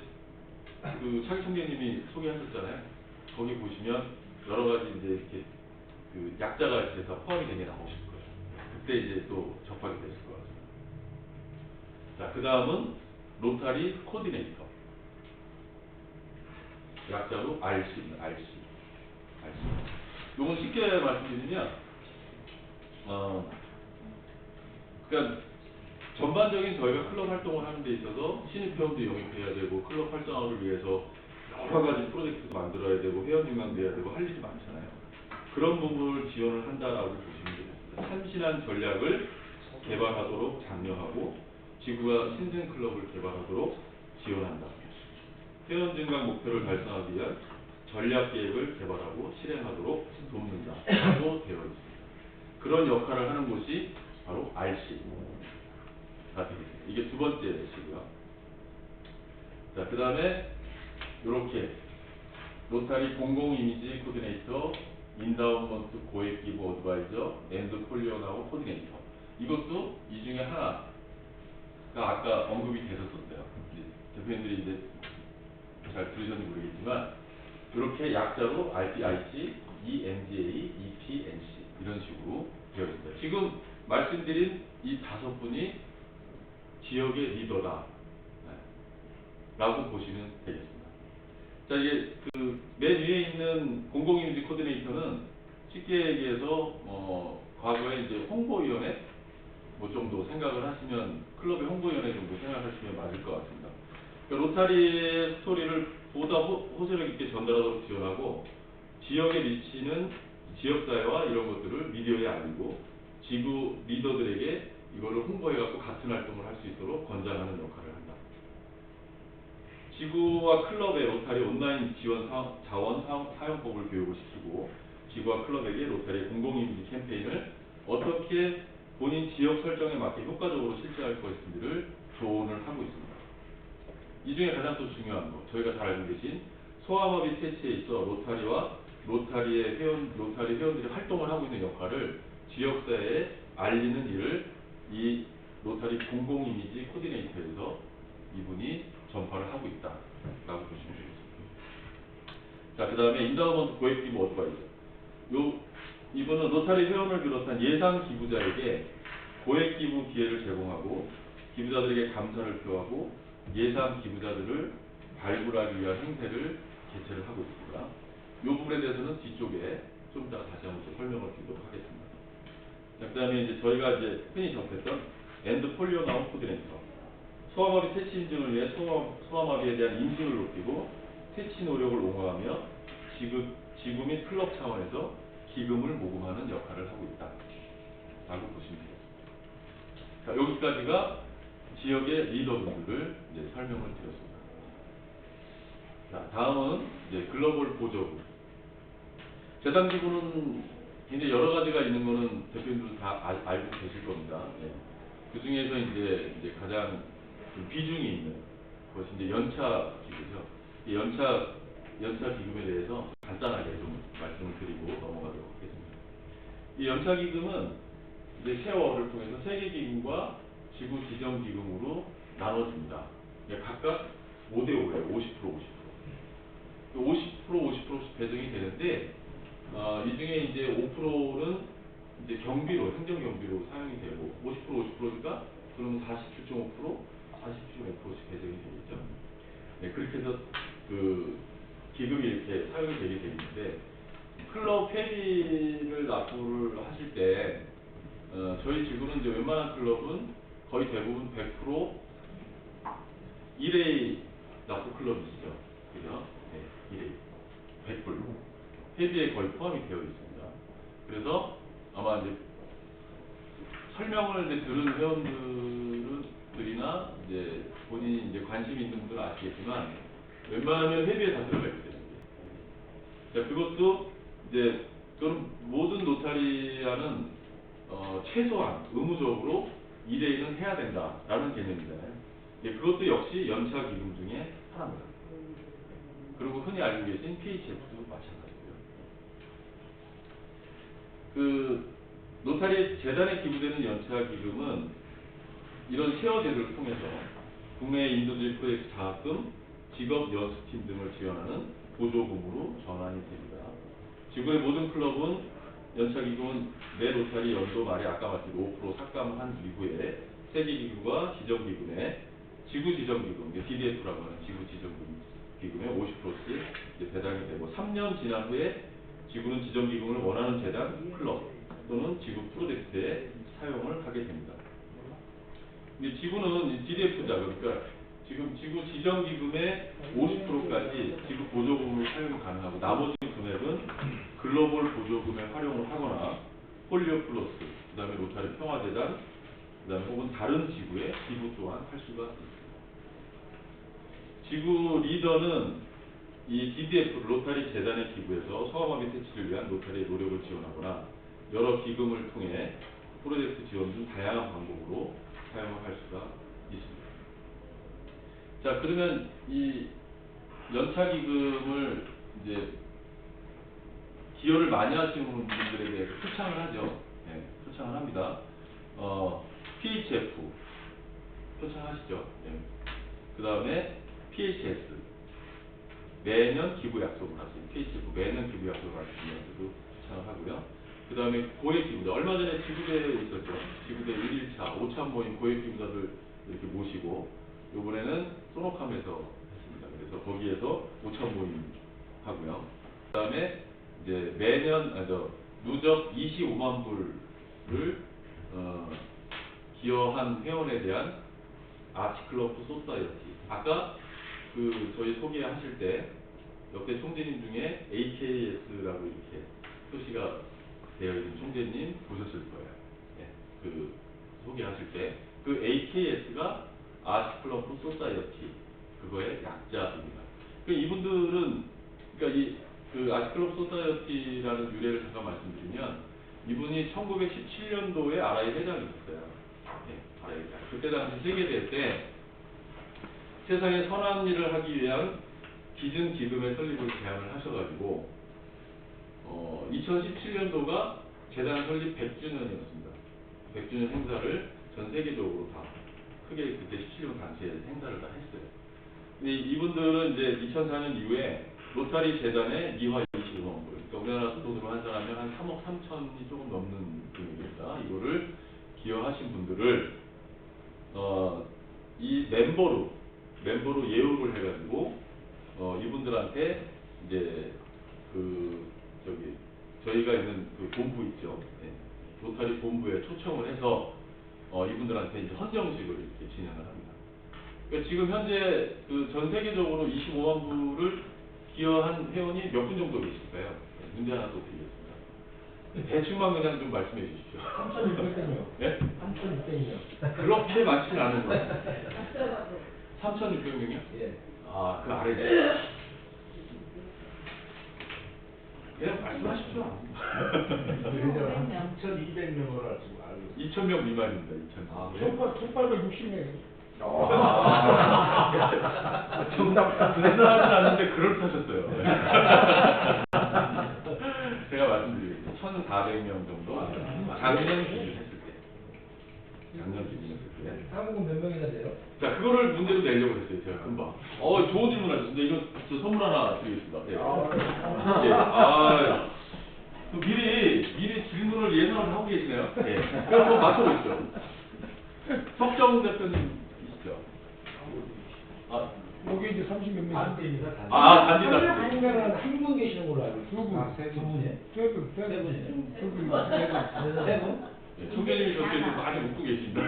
그 차기 총재님이 소개하셨잖아요. 거기 보시면 여러 가지 이제 이렇게 그 약자가 이렇게 다 포함이 된 게 나오실 거예요. 그때 이제 또 접하게 되실 것 같습니다. 자, 그 다음은 로타리 코디네이터. 약자로 RC입니다. RC. 요건 쉽게 말씀드리면, 그러니까 전반적인 저희가 클럽 활동을 하는 데 있어서 신입 회원도 영입해야 되고 클럽 활성화를 위해서 여러 가지 프로젝트도 만들어야 되고 회원 증강돼야 되고 할 일이 많잖아요. 그런 부분을 지원을 한다라고 보시면 되겠습니다. 참신한 전략을 개발하도록 장려하고 지구가 신생 클럽을 개발하도록 지원한다. 회원 증강 목표를 달성하기 위한 전략 계획을 개발하고 실행하도록 돕는다라고 되어 있습니다. 그런 역할을 하는 곳이 바로 RC가 되겠습니다. 이게 두 번째 시고요. 자, 그 다음에 이렇게 로타리 공공 이미지 코디네이터, 인다운먼트 고액 기부 어드바이저, 앤드 폴리오 나우 코디네이터. 이것도 이 중에 하나가 아까 언급이 됐었어요. 대표님들이 이제 잘 들으셨는지 모르겠지만 이렇게 약자로 RPIC, EMDA, EPNC 이런 식으로 되어 있습니다. 지금 말씀드린 이 5분이 지역의 리더다 라고 보시면 되겠습니다. 자, 이게 그 맨 위에 있는 공공이미지 코디네이터는 쉽게 얘기해서 과거에 이제 홍보위원회 뭐 정도 생각을 하시면 클럽의 홍보위원회 정도 생각하시면 맞을 것 같습니다. 그러니까 로타리의 스토리를 보다 호소력 있게 전달하도록 지원하고 지역에 미치는 지역사회와 이런 것들을 미디어에 알리고 지구 리더들에게 이거를 홍보해갖고 같은 활동을 할 수 있도록 권장하는 역할을 한다. 지구와 클럽의 로타리 온라인 지원 자원 사용법을 교육을 시키고 지구와 클럽에게 로타리의 공공이미지 캠페인을 어떻게 본인 지역 설정에 맞게 효과적으로 실시할 것인지를 조언을 하고 있습니다. 이 중에 가장 또 중요한 거, 저희가 잘 알고 계신 소아마비 퇴치에 있어 로타리 회원들이 활동을 하고 있는 역할을 지역사회에 알리는 일을 이 로타리 공공이미지 코디네이터에서 이분이 전파를 하고 있다라고 보시면 되겠습니다. 자, 그 다음에 인다우먼트 고액 기부 어드바이저. 이분은 로타리 회원을 비롯한 예상 기부자에게 고액 기부 기회를 제공하고 기부자들에게 감사를 표하고 예상 기부자들을 발굴하기 위한 행사를 개최를 하고 있습니다. 이 부분에 대해서는 뒤쪽에 좀 이따가 다시 한번 또 설명을 드리도록 하겠습니다. 자, 그 다음에 이제 저희가 이제 흔히 접했던 앤드 폴리오 나우 코디네이터. 소아마비 퇴치 인증을 위해 소아마비에 대한 인식을 높이고 퇴치 노력을 옹호하며 지구 및 클럽 차원에서 기금을 모금하는 역할을 하고 있다 라고 보시면 되겠습니다. 자, 여기까지가 지역의 리더분들을 이제 설명을 드렸습니다. 자, 다음은 이제 글로벌 보조금. 재단기구는 굉장히 여러 가지가 있는 거는 대표님들 다 알고 계실 겁니다. 예. 그 중에서 이제 가장 좀 비중이 있는 것이 이제 연차 기구죠. 이 연차 기금에 대해서 간단하게 좀 말씀을 드리고 넘어가도록 하겠습니다. 이 연차 기금은 이제 세월을 통해서 세계기금과 지구 지정기금으로 나눠집니다. 각각 5대5예요. 50%. 50%씩 배정이 되는데, 이 중에 이제 5%는 이제 경비로, 행정경비로 사용이 되고, 50%니까, 그러면 47.5%씩 배정이 되겠죠. 네, 그렇게 해서 그 기금이 이렇게 사용이 되게 되는데, 클럽 회비를 납부를 하실 때, 저희 지구는 이제 웬만한 클럽은 거의 대부분 100% 1회 납부 클럽이시죠. 그죠? 네, 1회. 100불. 회비에 거의 포함이 되어 있습니다. 그래서 아마 이제 설명을 이제 들은 회원들이나 이제 본인이 이제 관심이 있는 분들은 아시겠지만 웬만하면 회비에 다 들어가 있기 때문에. 자, 그것도 이제 그럼 모든 노타리아는 최소한 의무적으로 2대1은 해야 된다라는 개념이잖아요. 예, 그것도 역시 연차 기금 중에 하나입니다. 그리고 흔히 알고 계신 PHF도 마찬가지고요. 그 노타리 재단에 기부되는 연차 기금은 이런 쉐어 제도를 통해서 국내 인도주의 프로젝트 장학금, 직업 연수팀 등을 지원하는 보조금으로 전환이 됩니다. 지구의 모든 클럽은 연차 기금은 매 로타리 연도 말에 아까 말씀 5% 삭감한 이후에 세계기금과 지정기금에 지구 지정기금, DDF라고 하는 지구 지정기금의 50%씩 배당이 되고 3년 지난 후에 지구는 지정기금을 원하는 재단, 클럽 또는 지구 프로젝트에 사용을 하게 됩니다. 근데 지구는 DDF자, 그러니까 지금 지구 지정기금의 50%까지 지구 보조금으로 사용이 가능하고 나머지 금액은 글로벌 보조금에 활용을 하거나 폴리오 플러스, 그 그다음에 로타리 평화재단, 그다음에 혹은 다른 지구에 기부 또한 할 수가 있습니다. 지구 리더는 이 DDF 로타리 재단에 기부해서 성화마비 퇴치를 위한 로타리의 노력을 지원하거나 여러 기금을 통해 프로젝트 지원 등 다양한 방법으로 사용을 할 수가 있습니다. 자, 그러면 이 연차 기금을 이제 기여를 많이 하시는 분들에 대해서 표창을 하죠. 네, 표창을 합니다. PHF 표창하시죠. 네. 그 다음에 PHS 매년 기부 약속을 하시는 PHF 매년 기부 약속을 하시는 분들도 표창을 하고요. 그 다음에 고액 기부자 얼마 전에 지구대에 있었죠. 지구대 1일차 5차 모임 고액 기부자들 이렇게 모시고 이번에는 소노캄에서 했습니다. 그래서 거기에서 5차 모임 하고요. 그 다음에 이제 매년 누적 25만 불을 기여한 회원에 대한 아치클럽 소사이어티. 아까 그 저희 소개하실 때 역대 총재님 중에 AKS라고 이렇게 표시가 되어 있는 총재님 보셨을 거예요. 네, 그 소개하실 때 그 AKS가 아치클럽 소사이어티 그거의 약자입니다. 그 이분들은 그러니까 그 아치클럽 소사이어티라는 유래를 잠깐 말씀드리면 이분이 1917년도에 RI 회장이셨어요. 네, RI 회장. 그때 당시 세계대회 때 세상에 선한 일을 하기 위한 기증 기금의 설립을 제안을 하셔가지고 2017년도가 재단 설립 100주년이었습니다. 100주년 행사를 전 세계적으로 다 크게 그때 17년 당시에 행사를 다 했어요. 근데 이분들은 이제 2004년 이후에 로타리 재단의 미화 25만 불, 그러니까 우리나라 돈으로 환산하면 한 3억 3천이 조금 넘는 금액입니다. 이거를 기여하신 분들을 이 멤버로 예우를 해가지고 이분들한테 이제 저희가 있는 그 본부 있죠. 네. 로타리 본부에 초청을 해서 이분들한테 이제 헌정식을 이렇게 진행을 합니다. 그러니까 지금 현재 그 전 세계적으로 25만 불을 기여한 회원이 몇 분 정도 계실까요? 네, 문제 하나 또 드리겠습니다. 대충만 그냥 좀 말씀해 주십시오. 3,600명이요. 네? 3,600명. 그렇게 많지는 않은 거예요. 3,600명이요? 예. 아, 그 아래죠. 그냥 말씀하십시오. 2,200명으로 알고 2,000명 미만입니다. 2,000명. 1,860명. 정답 대단하진 않는데 그럴듯하셨어요. 제가 말씀드리겠습니다. 1,400명 정도 작년 기준했을 때. 한국은 몇 명이나 돼요? 자, 그거를 문제로 내려고 했어요. 제가 금방. 좋은 질문 하셨습니다. 이거 저 선물 하나 드리겠습니다. 네. 또 미리 질문을 예상을 하고 계시네요. 네. 그럼 한번 맞춰보시죠. 석정 대표님이시죠? 여기 이제 30몇 명. 단대입니다. 단지다. 한국에는 한 분 계시는 걸로 알고 있어요. 두 분. 세 분이에요? 세 분. 세 분이에요. 세 분. 그래서 세 분? 네, 총재님이 저렇게 많이 웃고 계십니다.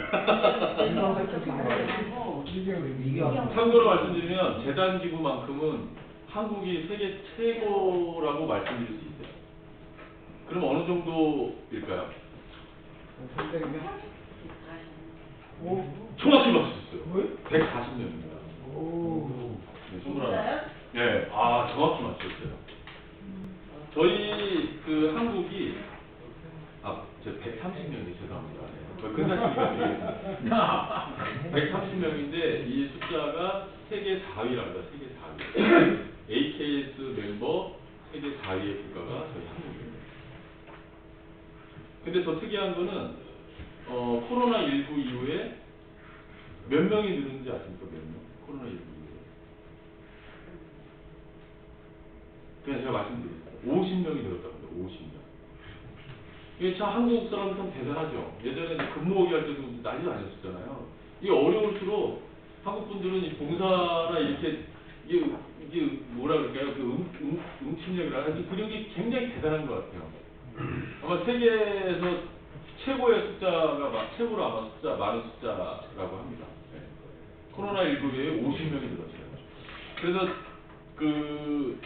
이게 참고로 말씀드리면 재단 기구만큼은 한국이 세계 최고라고 말씀드릴 수 있어요. 그럼 어느 정도일까요? 300명? 정확히 맞추셨어요. 왜? 140명입니다. 오. 네, 21. 네, 정확히 맞추셨어요. 저희 그 한국이 제 130명이 죄송합니다. 네. 근사시간 드리겠습니다. 130명인데 이 숫자가 세계 4위랍니다. 세계 4위. AKS 멤버 세계 4위의 국가가 저희 한국입니다. 근데 더 특이한 거는 코로나19 이후에 몇 명이 늘었는지 아십니까? 몇 명? 코로나19 이후에. 그냥 제가 말씀드리겠습니다. 50명이 늘었다고 합니다. 50명. 이게 참 한국 사람은 참 대단하죠. 예전에 이제 근무오기 할 때도 난리도 아니었잖아요. 이게 어려울수록 한국 분들은 이 봉사나 이렇게 이게 뭐라 그럴까요? 그 응침력이라 하지 그런 게 굉장히 대단한 것 같아요. 아마 세계에서 최고의 숫자가 최고로 아마 많은 숫자라고 합니다. 네. 코로나19에 50명이 늘었어요. 그래서 그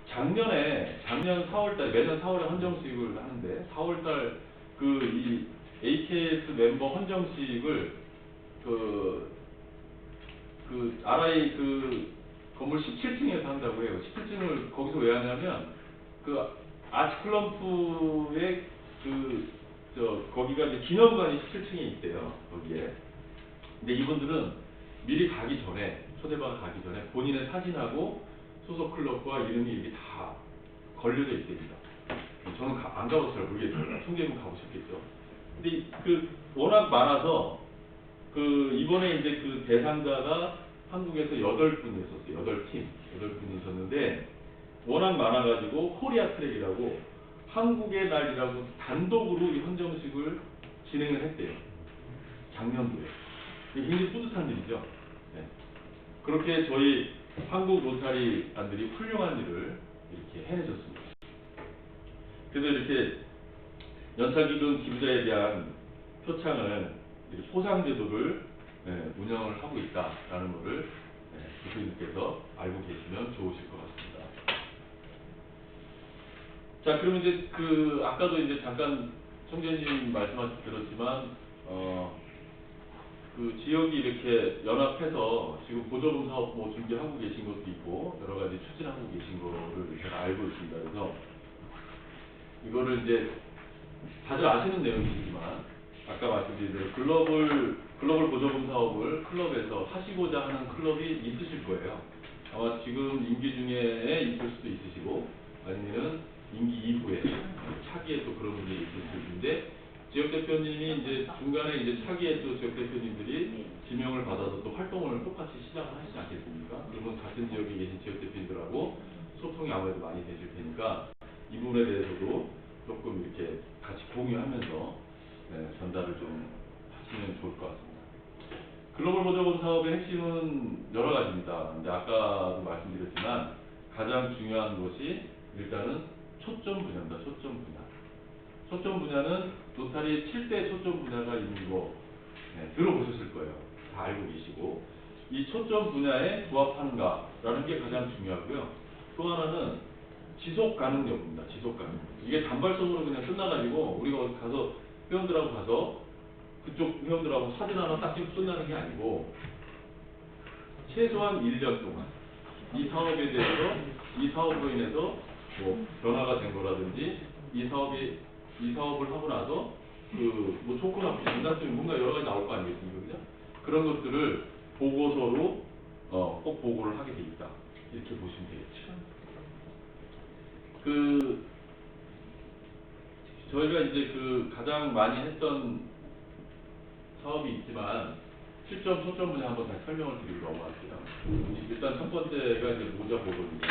작년 4월달 매년 4월에 헌정식을 하는데 4월달 이 AKS 멤버 헌정식을 RI 건물 17층에서 한다고 해요. 17층을 거기서 왜 하냐면 아츠클럼프의 거기가 이제 기념관이 17층에 있대요. 거기에. 근데 이분들은 미리 가기 전에, 초대받아 가기 전에 본인의 사진하고 소속 클럽과 이름이 이렇게 다 걸려져 있답니다. 저는 안 가봐서 잘 모르겠어요. 총재분 가보셨겠죠. 근데 워낙 많아서 이번에 이제 대상자가 한국에서 8분이었었어요. 8분이 있었는데 워낙 많아가지고 코리아 트랙이라고 한국의 날이라고 단독으로 이 헌정식을 진행을 했대요. 작년도에. 이게 굉장히 뿌듯한 일이죠. 네. 그렇게 저희 한국 로타리안들이 훌륭한 일을 이렇게 해내셨습니다. 그래서 이렇게 연착기금 기부자에 대한 표창을 이렇게 포상 제도를 운영을 하고 있다라는 것을 교수님께서 알고 계시면 좋으실 것 같습니다. 자, 그럼 이제 아까도 이제 잠깐 총재님 들었지만 지역이 이렇게 연합해서 지금 보조금 사업 뭐 준비하고 계신 것도 있고 여러 가지 추진하고 계신 거를 제가 알고 있습니다. 그래서 이거를 이제 다들 아시는 내용이지만 아까 말씀드린 대로 글로벌 보조금 사업을 클럽에서 하시고자 하는 클럽이 있으실 거예요. 아마 지금 임기 중에 있을 수도 있으시고 아니면은 임기 이후에 차기에 또 그런 분들이 있을 수 있는데 지역 대표님이 이제 중간에 이제 차기에 또 지역 대표님들이 지명을 받아서 또 활동을 똑같이 시작을 하시지 않겠습니까? 그러면 같은 지역에 계신 지역 대표님들하고 소통이 아무래도 많이 되실 테니까 이 부분에 대해서도 조금 이렇게 같이 공유하면서 전달을 좀 하시면 좋을 것 같습니다. 글로벌 보조금 사업의 핵심은 여러 가지입니다. 근데 아까도 말씀드렸지만 가장 중요한 것이 일단은 초점 분야입니다. 초점 분야는 로타리의 7대 초점 분야가 있는 거 들어보셨을 거예요. 다 알고 계시고 이 초점 분야에 부합하는가라는 게 가장 중요하고요. 또 하나는 지속 가능력입니다. 지속 가능력. 이게 단발성으로 그냥 끝나가지고 우리가 어디 가서 회원들하고 가서 그쪽 회원들하고 사진 하나 딱 찍고 끝나는 게 아니고 최소한 1년 동안 이 사업에 대해서 이 사업으로 인해서 뭐 변화가 된 거라든지 이 사업을 하고 나서 뭐 조건하고 장단점이 뭔가 여러 가지 나올 거 아니겠습니까? 그죠? 그런 것들을 보고서로 꼭 보고를 하게 돼 있다. 이렇게 보시면 되겠죠. 저희가 이제 가장 많이 했던 사업이 있지만 실점, 초점 분야 한번 다시 설명을 드리고 넘어갈게요. 일단 첫 번째가 이제 모자 보건입니다.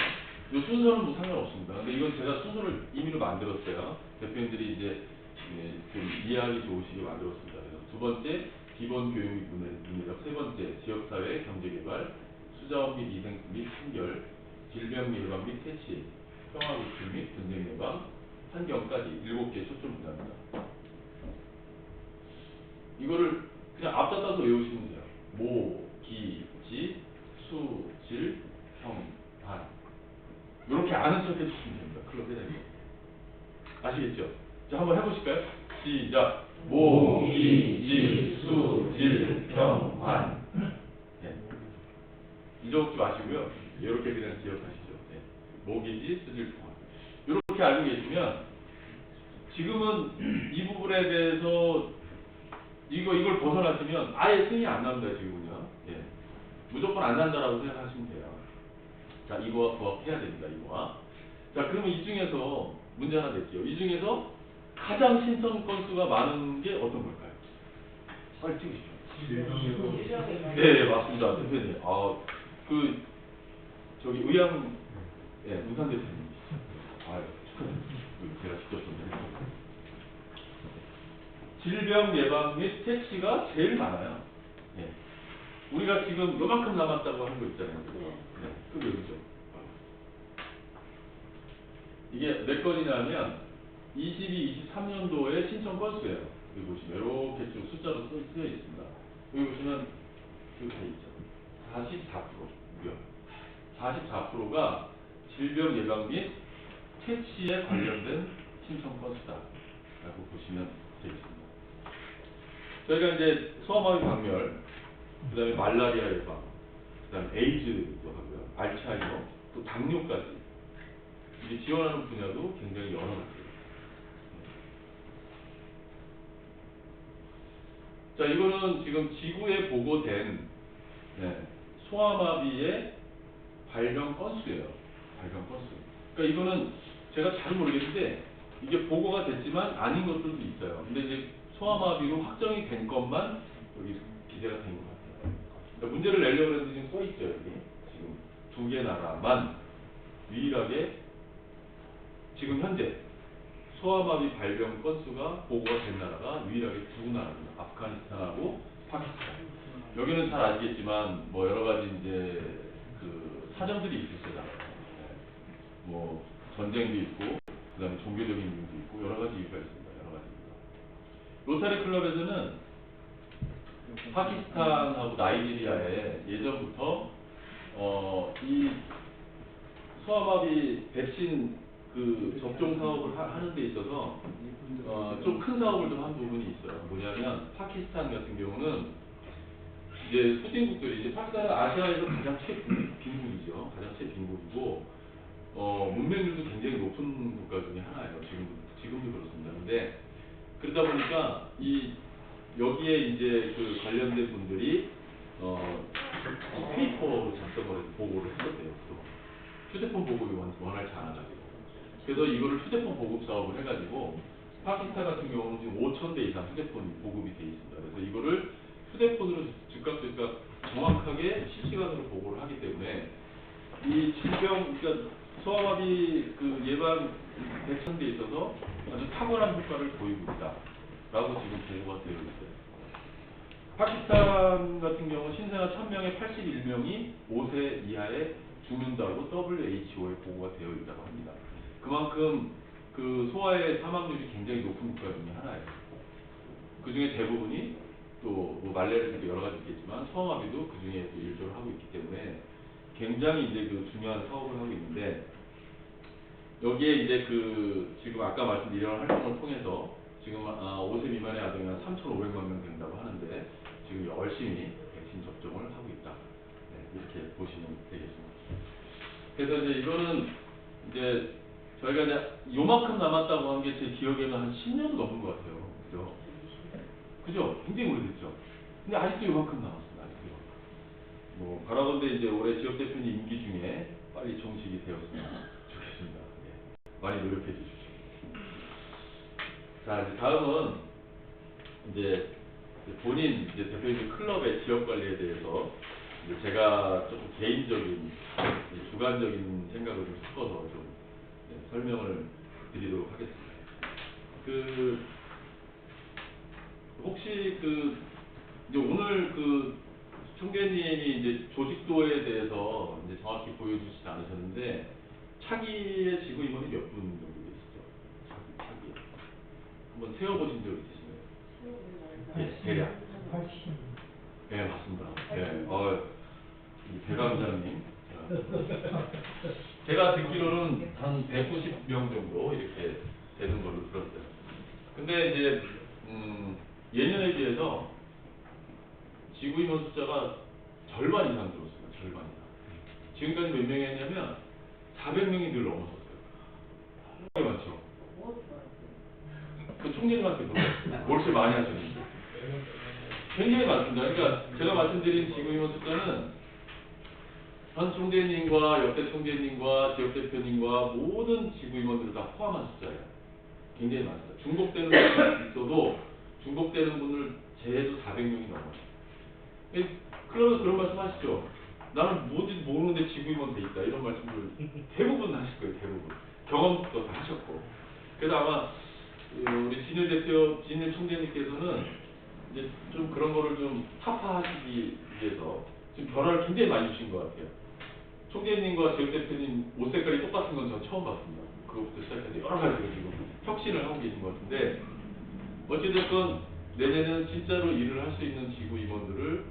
이 순서는 뭐 상관없습니다. 근데 이건 제가 순서를 임의로 만들었어요. 대표님들이 이제 좀 이해하기 좋으시게 만들었습니다. 그래서 두 번째, 기본 교육 및 문해력. 세 번째, 지역사회 경제개발, 수자원 및 위생 및 판결, 질병 예방 및 퇴치, 평화 구출 및 분쟁 예방, 환경까지 7개 초점 분야입니다. 이거를 그냥 앞다따서 외우시면 돼요. 모, 기, 지, 수, 질, 형, 반. 이렇게 아는 척 해주시면 됩니다. 클럽 회장님. 아시겠죠? 자, 한번 해보실까요? 시작. 모, 기, 지, 수, 질, 형, 반. 네. 잊어먹지 마시고요. 이렇게 그냥 기억하시죠. 네. 모, 기, 지, 수, 질, 형, 반. 이렇게 알고 계시면 지금은 이 부분에 대해서 이걸 벗어나시면 아예 승이 안 납니다. 지금은요. 예. 무조건 안 난다라고 생각하시면 돼요. 자, 이거와 부합해야 됩니다. 이거와. 자, 그러면 이 중에서 문제 하나 낼게요. 이 중에서 가장 신청 건수가 많은 게 어떤 걸까요? 빨리 찍으시죠. 네, 맞습니다. 대표님. 저기 의향, 문산 대표님. 축하드립니다. 제가 직접 좀 질병 예방 및 퇴치가 제일 많아요. 예. 우리가 지금 요만큼 남았다고 하는 거 있잖아요. 네. 그게 여기죠. 이게 몇 건이냐면 22, 23년도에 신청 건수예요. 여기 보시면 이렇게 쭉 숫자로 쓰여 있습니다. 여기 보시면 이렇게 돼 있죠. 44%. 무려 44%가 질병 예방 및 퇴치에 관련된 신청 건수다라고 보시면 되겠습니다. 저희가 이제 소아마비 박멸, 그다음에 말라리아 예방, 그다음에 에이즈도 하고요, 알츠하이머, 또 당뇨까지 이제 지원하는 분야도 굉장히 여러 가지예요. 자, 이거는 지금 지구에 보고된 소아마비의 발병 건수예요. 발병 건수. 그러니까 이거는 제가 잘 모르겠는데 이게 보고가 됐지만 아닌 것들도 있어요. 근데 이제 소아마비로 확정이 된 것만 여기 기재가 된 것 같아요. 그러니까 문제를 내려고 했는데 지금 써 있죠. 여기 지금 2개 나라만 유일하게 지금 현재 소아마비 발병 건수가 보고가 된 나라가 유일하게 2나라입니다. 아프가니스탄하고 파키스탄. 여기는 잘 아시겠지만 뭐 여러 가지 이제 그 사정들이 있으시잖아요. 뭐 전쟁도 있고, 그다음에 종교적인 이유도 있고 여러 가지 이유가 있습니다. 여러 가지 이유가. 로타리 클럽에서는 파키스탄하고 나이지리아에 예전부터 이 소아마비 백신 그 접종 사업을 하는 데 있어서 좀 큰 사업을 좀 한 부분이 있어요. 뭐냐면 파키스탄 같은 경우는 이제 후진국들이 이제 파키스탄은 아시아에서 가장 최빈국이죠. 가장 최빈국이고 문명률도 굉장히 높은 국가 중에 하나예요. 지금도 그렇습니다. 근데 그러다 보니까 이 여기에 이제 그 관련된 분들이 페이퍼로 작성을 해서 보고를 했었대요. 휴대폰 보급이 원활치 않아가지고. 그래서 이거를 휴대폰 보급 사업을 해가지고 파키스탄 같은 경우는 지금 5,000대 이상 휴대폰이 보급이 돼 있습니다. 그래서 이거를 휴대폰으로 즉각 정확하게 실시간으로 보고를 하기 때문에 이 질병, 그러니까 소아마비 그 예방 백신에 있어서 아주 탁월한 효과를 보이고 있다라고 지금 보고가 되어 있어요. 파키스탄 같은 경우 신생아 1000명에 81명이 5세 이하에 죽는다고 WHO에 보고가 되어 있다고 합니다. 그만큼 그 소아의 사망률이 굉장히 높은 국가 중에 하나예요. 그 중에 대부분이 또뭐 말레리아도 여러 가지 있겠지만 소아마비도 그 중에 일조를 하고 있기 때문에 굉장히 이제 그 중요한 사업을 하고 있는데 여기에 이제 그 지금 아까 말씀드린 이런 활동을 통해서 지금 5세 미만의 아동이 한 3,500만 명 된다고 하는데 지금 열심히 백신 접종을 하고 있다. 이렇게 보시면 되겠습니다. 그래서 이제 이거는 이제 저희가 이제 요만큼 남았다고 한 게 제 기억에는 한 10년 넘은 것 같아요. 그죠? 그죠? 굉장히 오래됐죠? 근데 아직도 요만큼 남았습니다. 아직도 요만큼. 뭐, 바라건대 이제 올해 지역 대표님 임기 중에 빨리 종식이 되었으면 좋겠습니다. 예. 많이 노력해 주십시오. 자, 이제 다음은 이제 본인 이제 대표님 클럽의 지역 관리에 대해서 이제 제가 조금 개인적인 주관적인 생각을 좀 섞어서 좀 설명을 드리도록 하겠습니다. 그 혹시 그 이제 오늘 그 총재님이 이제 조직도에 대해서 이제 정확히 보여주시지 않으셨는데 차기의 지구 임원이 몇 분 정도 계시죠? 차기 한번 세어보신 적 있으신가요? 예, 대략. 80. 네, 맞습니다. 네, 대감장님. 제가 듣기로는 한 190명 정도 이렇게 되는 걸로 들었어요. 근데 이제 예년에 비해서 지구 임원 숫자가 절반 이상 줄었습니다. 절반 이상. 지금까지 몇 명이 했냐면 400명이 늘 넘어섰어요. 굉장히 많죠. 그 총재님한테 물어봤어요. 뭘 이렇게 많이 하셨는지. 굉장히 많습니다. 그러니까 제가 말씀드린 지구 임원 숫자는 현 총재님과 옆에 총재님과 지역 대표님과 모든 지구 임원들을 다 포함한 숫자예요. 굉장히 많습니다. 중복되는 분이 있어도 중복되는 분을 제해도 400명이 넘어요. 클럽에서 그런 말씀 하시죠. 나는 뭐든지 모르는데 지구 임원 돼 있다. 이런 말씀을 대부분 하실 거예요. 대부분. 경험도 다 하셨고. 그래서 아마 우리 진일 총재님께서는 이제 좀 그런 거를 좀 타파하시기 위해서 지금 변화를 굉장히 많이 주신 것 같아요. 총재님과 지역 대표님 옷 색깔이 똑같은 건 전 처음 봤습니다. 그것부터 시작해서 여러 가지로 지금 혁신을 하고 계신 것 같은데 어찌됐건 내년에는 진짜로 일을 할 수 있는 지구 임원들을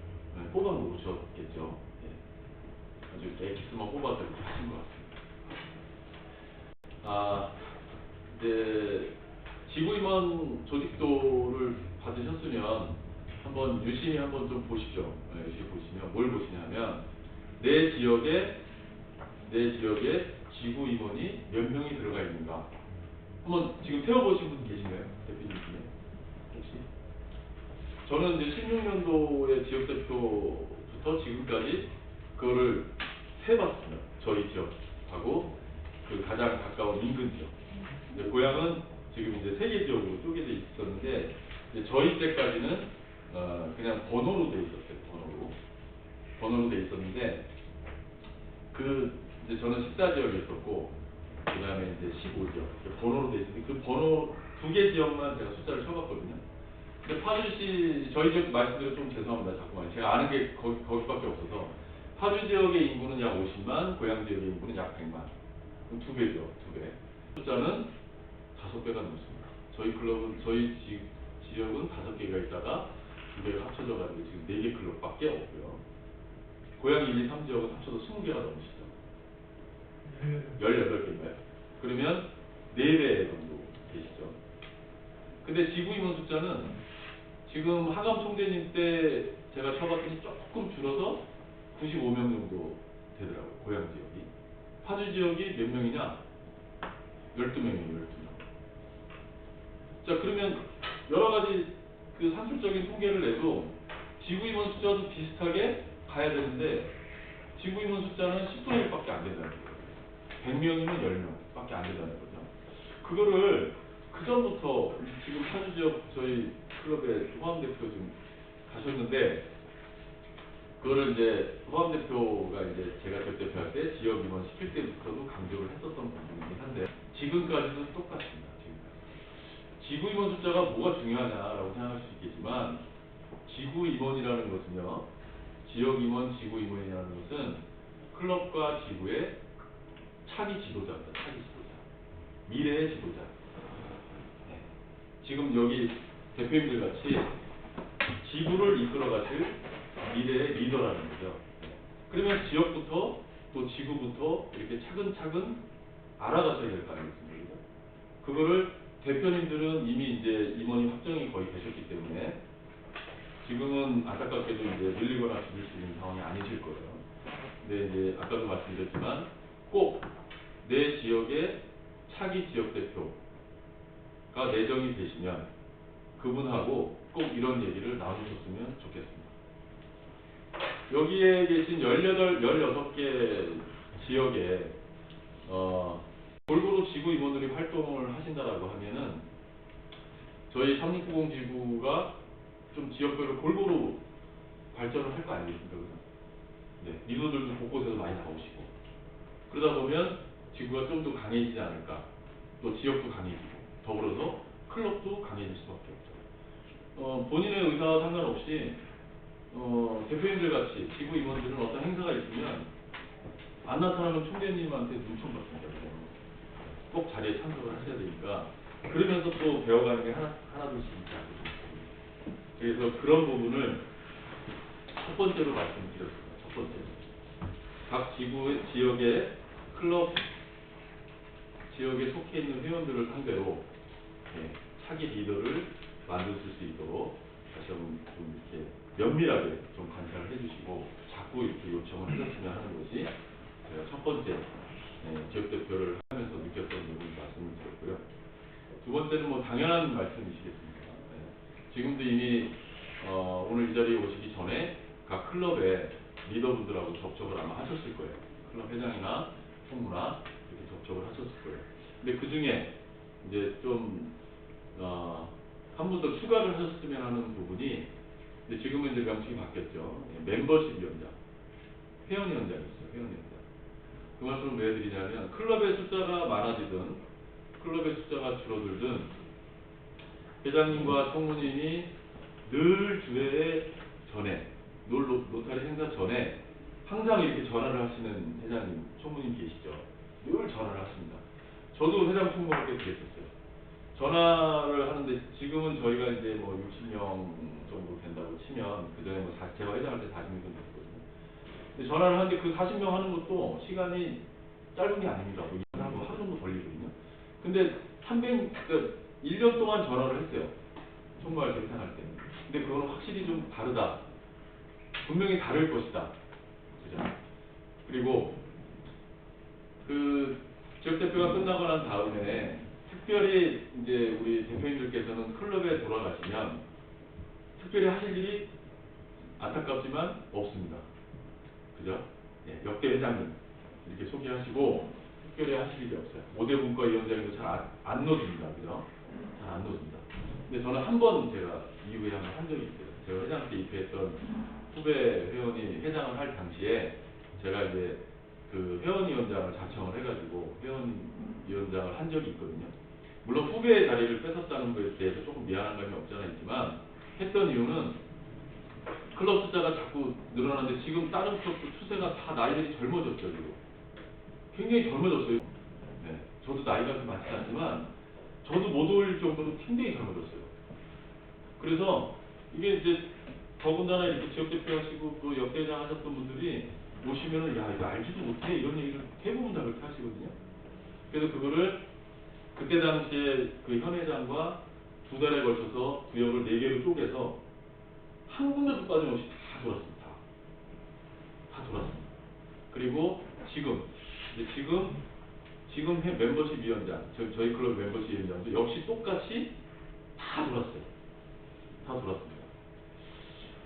뽑아 놓으셨겠죠. 아주 엑스만 뽑아서 이렇게 하신 것 같습니다. 이제 지구 임원 조직도를 받으셨으면 한번 유심히 한번 좀 보십시오. 유심히 보시면 뭘 보시냐면 내 지역에 지구 임원이 몇 명이 들어가 있는가. 한번 지금 세워보신 분 계신가요? 대표님 중에 혹시? 저는 이제 16년도에 지역대표부터 지금까지 그거를 세봤습니다. 저희 지역하고 그 가장 가까운 인근 지역. 근데 고향은 지금 이제 3개 지역으로 쪼개져 있었는데 이제 저희 때까지는 그냥 번호로 돼 있었어요. 번호로 돼 있었는데 그 이제 저는 14지역에 있었고 그 다음에 이제 15지역 번호로 돼 있었는데 그 번호 2개 지역만 제가 숫자를 쳐봤거든요. 근데 파주시 저희 지역 말씀드려 좀 죄송합니다. 자꾸만 제가 아는 게 거기밖에 없어서 파주 지역의 인구는 약 50만, 고양 지역의 인구는 약 100만. 그럼 2배죠, 2배. 숫자는 5배가 넘습니다. 저희 클럽은 저희 지역은 5개가 있다가 2개가 합쳐져가지고 지금 4개 클럽밖에 없고요. 고양 1, 2, 3 지역은 합쳐서 20개가 넘으시죠. 18개인가요? 그러면 4배 정도 되시죠. 근데 지구 임원 숫자는 지금 하감 총재님 때 제가 쳐봤더니 조금 줄어서 95명 정도 되더라고요. 고양 지역이. 파주 지역이 몇 명이냐? 12명이에요. 12명. 자, 그러면 여러 가지 그 산술적인 통계를 내도 지구 임원 숫자도 비슷하게 가야 되는데 지구 임원 숫자는 10분의 1밖에 안 된다는 거예요. 100명이면 10명밖에 안 된다는 거죠. 그거를 그 전부터 지금 파주 지역 저희 클럽의 호암 대표 좀 가셨는데 그거를 이제 호암 대표가 이제 제가 지역 대표할 때 지역 임원 시킬 때부터도 강조를 했었던 부분이긴 한데 지금까지도 똑같습니다. 지금까지. 지구 임원 숫자가 뭐가 중요하냐라고 생각할 수 있겠지만 지구 임원이라는 것은요. 지역 임원, 지구 임원이라는 것은 클럽과 지구의 차기 지도자입니다. 차기 지도자. 미래의 지도자. 네. 지금 여기 대표님들 같이 지구를 이끌어가실 미래의 리더라는 거죠. 그러면 지역부터 또 지구부터 이렇게 차근차근 알아가셔야 될 거 아니겠습니까? 그거를 대표님들은 이미 이제 임원이 확정이 거의 되셨기 때문에 지금은 안타깝게도 이제 밀리거나 줄일 수 있는 상황이 아니실 거예요. 근데 이제 아까도 말씀드렸지만 꼭 내 지역의 차기 지역 대표가 내정이 되시면 그분하고 꼭 이런 얘기를 나누셨으면 좋겠습니다. 여기에 계신 16개 지역에 골고루 지구 임원들이 활동을 하신다라고 하면은 저희 3690 지구가 좀 지역별로 골고루 발전을 할 거 아니겠습니까? 그죠? 네, 리더들도 곳곳에서 많이 나오시고 그러다 보면 지구가 좀 더 강해지지 않을까. 또 지역도 강해지고 더불어서 클럽도 강해질 수밖에 없죠. 본인의 의사와 상관없이 대표님들 같이 지구 임원들은 어떤 행사가 있으면 안 나타나면 총재님한테 눈총 받습니다. 꼭 자리에 참석을 하셔야 되니까 그러면서 또 배워가는 게 하나둘씩 있지 않습니까? 그래서 그런 부분을 첫 번째로 말씀드렸습니다. 첫 번째로 각 지역의 클럽 지역에 속해 있는 회원들을 상대로 차기 리더를 만드실 수 있도록 다시 한번 좀 이렇게 면밀하게 좀 관찰을 해주시고 자꾸 이렇게 요청을 하셨으면 하는 것이 제가 첫 번째 지역 대표를 하면서 느꼈던 부분 말씀을 드렸고요. 두 번째는 뭐 당연한 말씀이시겠습니다. 지금도 이미 오늘 이 자리에 오시기 전에 각 클럽의 리더분들하고 접촉을 아마 하셨을 거예요. 클럽 회장이나 총무나 이렇게 접촉을 하셨을 거예요. 근데 그 중에 이제 좀 한 분 더 추가를 하셨으면 하는 부분이 근데 지금은 이제 명칭이 바뀌었죠. 멤버십 위원장, 회원위원장이 있어요. 회원위원장. 그 말씀을 왜 드리냐면 클럽의 숫자가 많아지든 클럽의 숫자가 줄어들든 회장님과 총무님이 늘 주회 전에 노타리 행사 전에 항상 이렇게 전화를 하시는 회장님, 총무님 계시죠. 늘 전화를 하십니다. 저도 회장 총무할 때 그랬었어요. 전화를 하는데 지금은 저희가 이제 뭐 60명 정도 된다고 치면 그 전에 뭐 제가 회장할 때 40명 정도 됐거든요. 근데 전화를 하는데 그 40명 하는 것도 시간이 짧은 게 아닙니다. 뭐 하루 정도 걸리거든요. 근데 1년 동안 전화를 했어요. 총괄 재탕할 때. 근데 그거는 확실히 좀 다르다. 분명히 다를 것이다. 그죠? 그리고 그 지역 대표가 끝나고 난 다음에 특별히 이제 우리 대표님들께서는 클럽에 돌아가시면 특별히 하실 일이 안타깝지만 없습니다. 그죠? 예, 역대 회장님 이렇게 소개하시고 특별히 하실 일이 없어요. 5대 분과 위원장님도 잘 안 넣어줍니다. 그죠? 잘 안 넣어줍니다. 근데 저는 한 번 제가 이후에 한번 한 적이 있어요. 제가 회장 때 입회했던 후배 회원이 회장을 할 당시에 제가 이제 그 회원위원장을 자청을 해가지고 회원위원장을 한 적이 있거든요. 물론 후배의 자리를 뺏었다는 것에 대해서 조금 미안한 감이 없지 않아 있지만 했던 이유는 클럽 숫자가 자꾸 늘어나는데 지금 다른 클럽도 추세가 다 나이들이 젊어졌어요. 지금. 굉장히 젊어졌어요. 네, 저도 나이가 좀 많지 않지만 저도 못 어울릴 정도로 굉장히 젊어졌어요. 그래서 이게 이제 더군다나 이렇게 지역대표 하시고 또 역대장 하셨던 분들이 오시면은 야 이거 알지도 못해 이런 얘기를 대부분 다 그렇게 하시거든요. 그래서 그거를 그때 당시에 그 현 회장과 2달에 걸쳐서 구역을 4개로 쪼개서 한 군데도 빠짐없이 다 돌았습니다. 다 돌았습니다. 그리고 지금 멤버십 위원장 저희 클럽 멤버십 위원장도 역시 똑같이 다 돌았어요. 다 돌았습니다.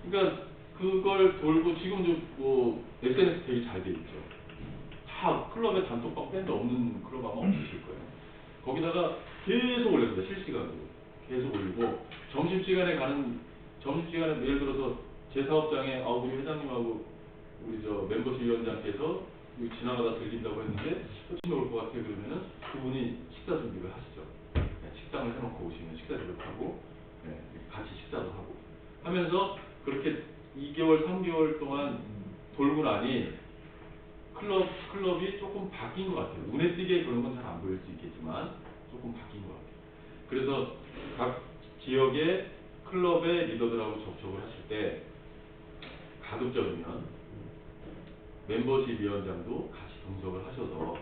그러니까 그걸 돌고 지금도 뭐 SNS 되게 잘 돼 있죠. 다 클럽에 단톡방 밴드 없는 클럽 아마 없으실 거예요. 거기다가 계속 올렸습니다. 실시간으로 계속 올리고 점심시간에 예를 들어서 제 사업장에 우리 회장님하고 우리 저 멤버십 위원장께서 지나가다 들린다고 했는데 호칭이 올 것 같아요. 그러면은 그분이 식사 준비를 하시죠. 네, 식당을 해놓고 오시면 식사 준비를 하고 네, 같이 식사도 하고 하면서 그렇게 2개월, 3개월 동안 돌고 나니 클럽이 조금 바뀐 것 같아요. 눈에 띄게 그런 건 잘 안 보일 수 있겠지만 조금 바뀐 것 같아요. 그래서 각 지역의 클럽의 리더들하고 접촉을 하실 때 가급적이면 멤버십 위원장도 같이 동석을 하셔서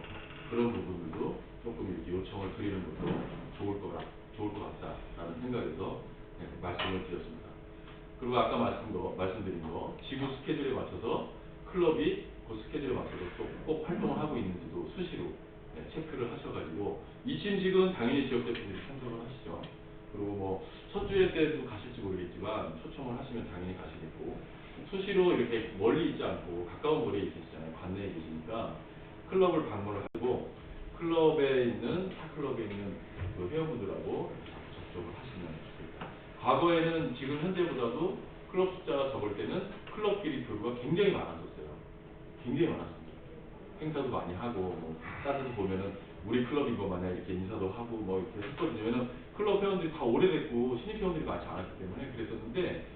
그런 부분들도 조금 이렇게 요청을 드리는 것도 좋을 것 같다라는 생각에서 말씀을 드렸습니다. 그리고 아까 말씀드린 거 지구 스케줄에 맞춰서 클럽이 그 스케줄에 맞춰서 또 꼭 활동을 하고 있는지도 수시로 체크를 하셔가지고 이침직은 당연히 지역 대표들이 참석을 하시죠. 그리고 뭐 첫 주회 때도 가실지 모르겠지만 초청을 하시면 당연히 가시겠고 수시로 이렇게 멀리 있지 않고 가까운 거리에 계시잖아요. 관내에 계시니까 클럽을 방문을 하고 클럽에 있는 타 클럽에 있는 그 회원분들하고 접촉을 하시면 좋겠다. 과거에는 지금 현재보다도 클럽 숫자가 적을 때는 클럽끼리 교류가 굉장히 많았었어요. 굉장히 많았습니다. 행사도 많이 하고 뭐 다른 데 보면은 우리 클럽인 것 마냥 이렇게 인사도 하고 뭐 이렇게 했거든요. 왜냐면 클럽 회원들이 다 오래됐고 신입 회원들이 많지 않았기 때문에 그랬었는데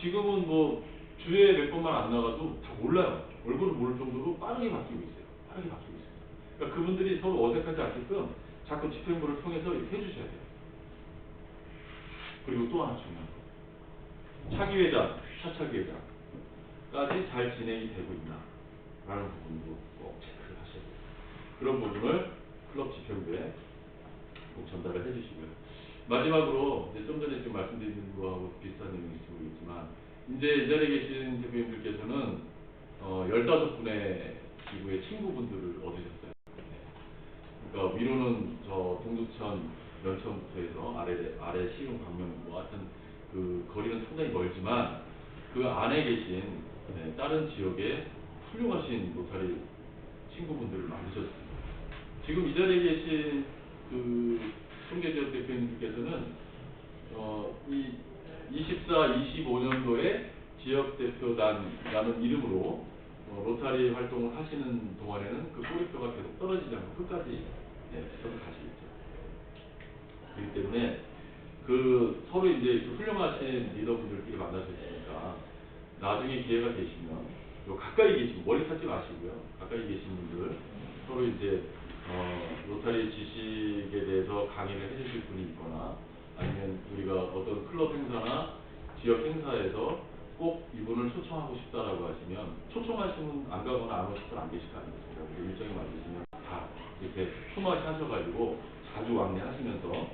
지금은 뭐 주에 몇 번만 안 나가도 다 몰라요. 얼굴을 모를 정도로 빠르게 바뀌고 있어요. 빠르게 바뀌고 있습니다. 그러니까 그분들이 서로 어색하지 않게끔 자꾸 집행부를 통해서 이렇게 해주셔야 돼요. 그리고 또 하나 중요한 거. 차기 회장, 차차기 회장까지 잘 진행이 되고 있나 라는 부분도 꼭 체크를 하셔야 돼요. 그런 부분을 클럽 집행부에 꼭 전달을 해주시고요. 마지막으로 이제 좀 전에 지금 말씀드린 거하고 비슷한 내용일지 모르겠지만 이제 이 자리에 계신 대표님들께서는 15분의 지구의 친구분들을 얻으셨어요. 네. 그러니까 위로는 저 동두천 연천부터 해서 아래 시흥 광명 뭐 하여튼 그 거리는 상당히 멀지만 그 안에 계신 다른 지역에 훌륭하신 로타리 친구분들을 만드셨습니다. 지금 이 자리에 계신 그 총재지역 대표님들께서는 이 24, 25년도에 지역대표단이라는 이름으로 로타리 활동을 하시는 동안에는 그 꼬리표가 계속 떨어지지 않고 끝까지 계속 가시겠죠. 그렇기 때문에 그 서로 이제 훌륭하신 리더분들끼리 만나셨으니까 나중에 기회가 되시면 가까이 계신 멀리 찾지 마시고요. 가까이 계신 분들 서로 이제 로타리 지식에 대해서 강의를 해주실 분이 있거나 아니면 우리가 어떤 클럽 행사나 지역 행사에서 꼭 이분을 초청하고 싶다라고 하시면 초청하시면 안 가거나 안 오실 분 안 계실 거 아니겠습니까? 일정이 맞으시면 다 이렇게 품앗이 하셔가지고 자주 왕래하시면서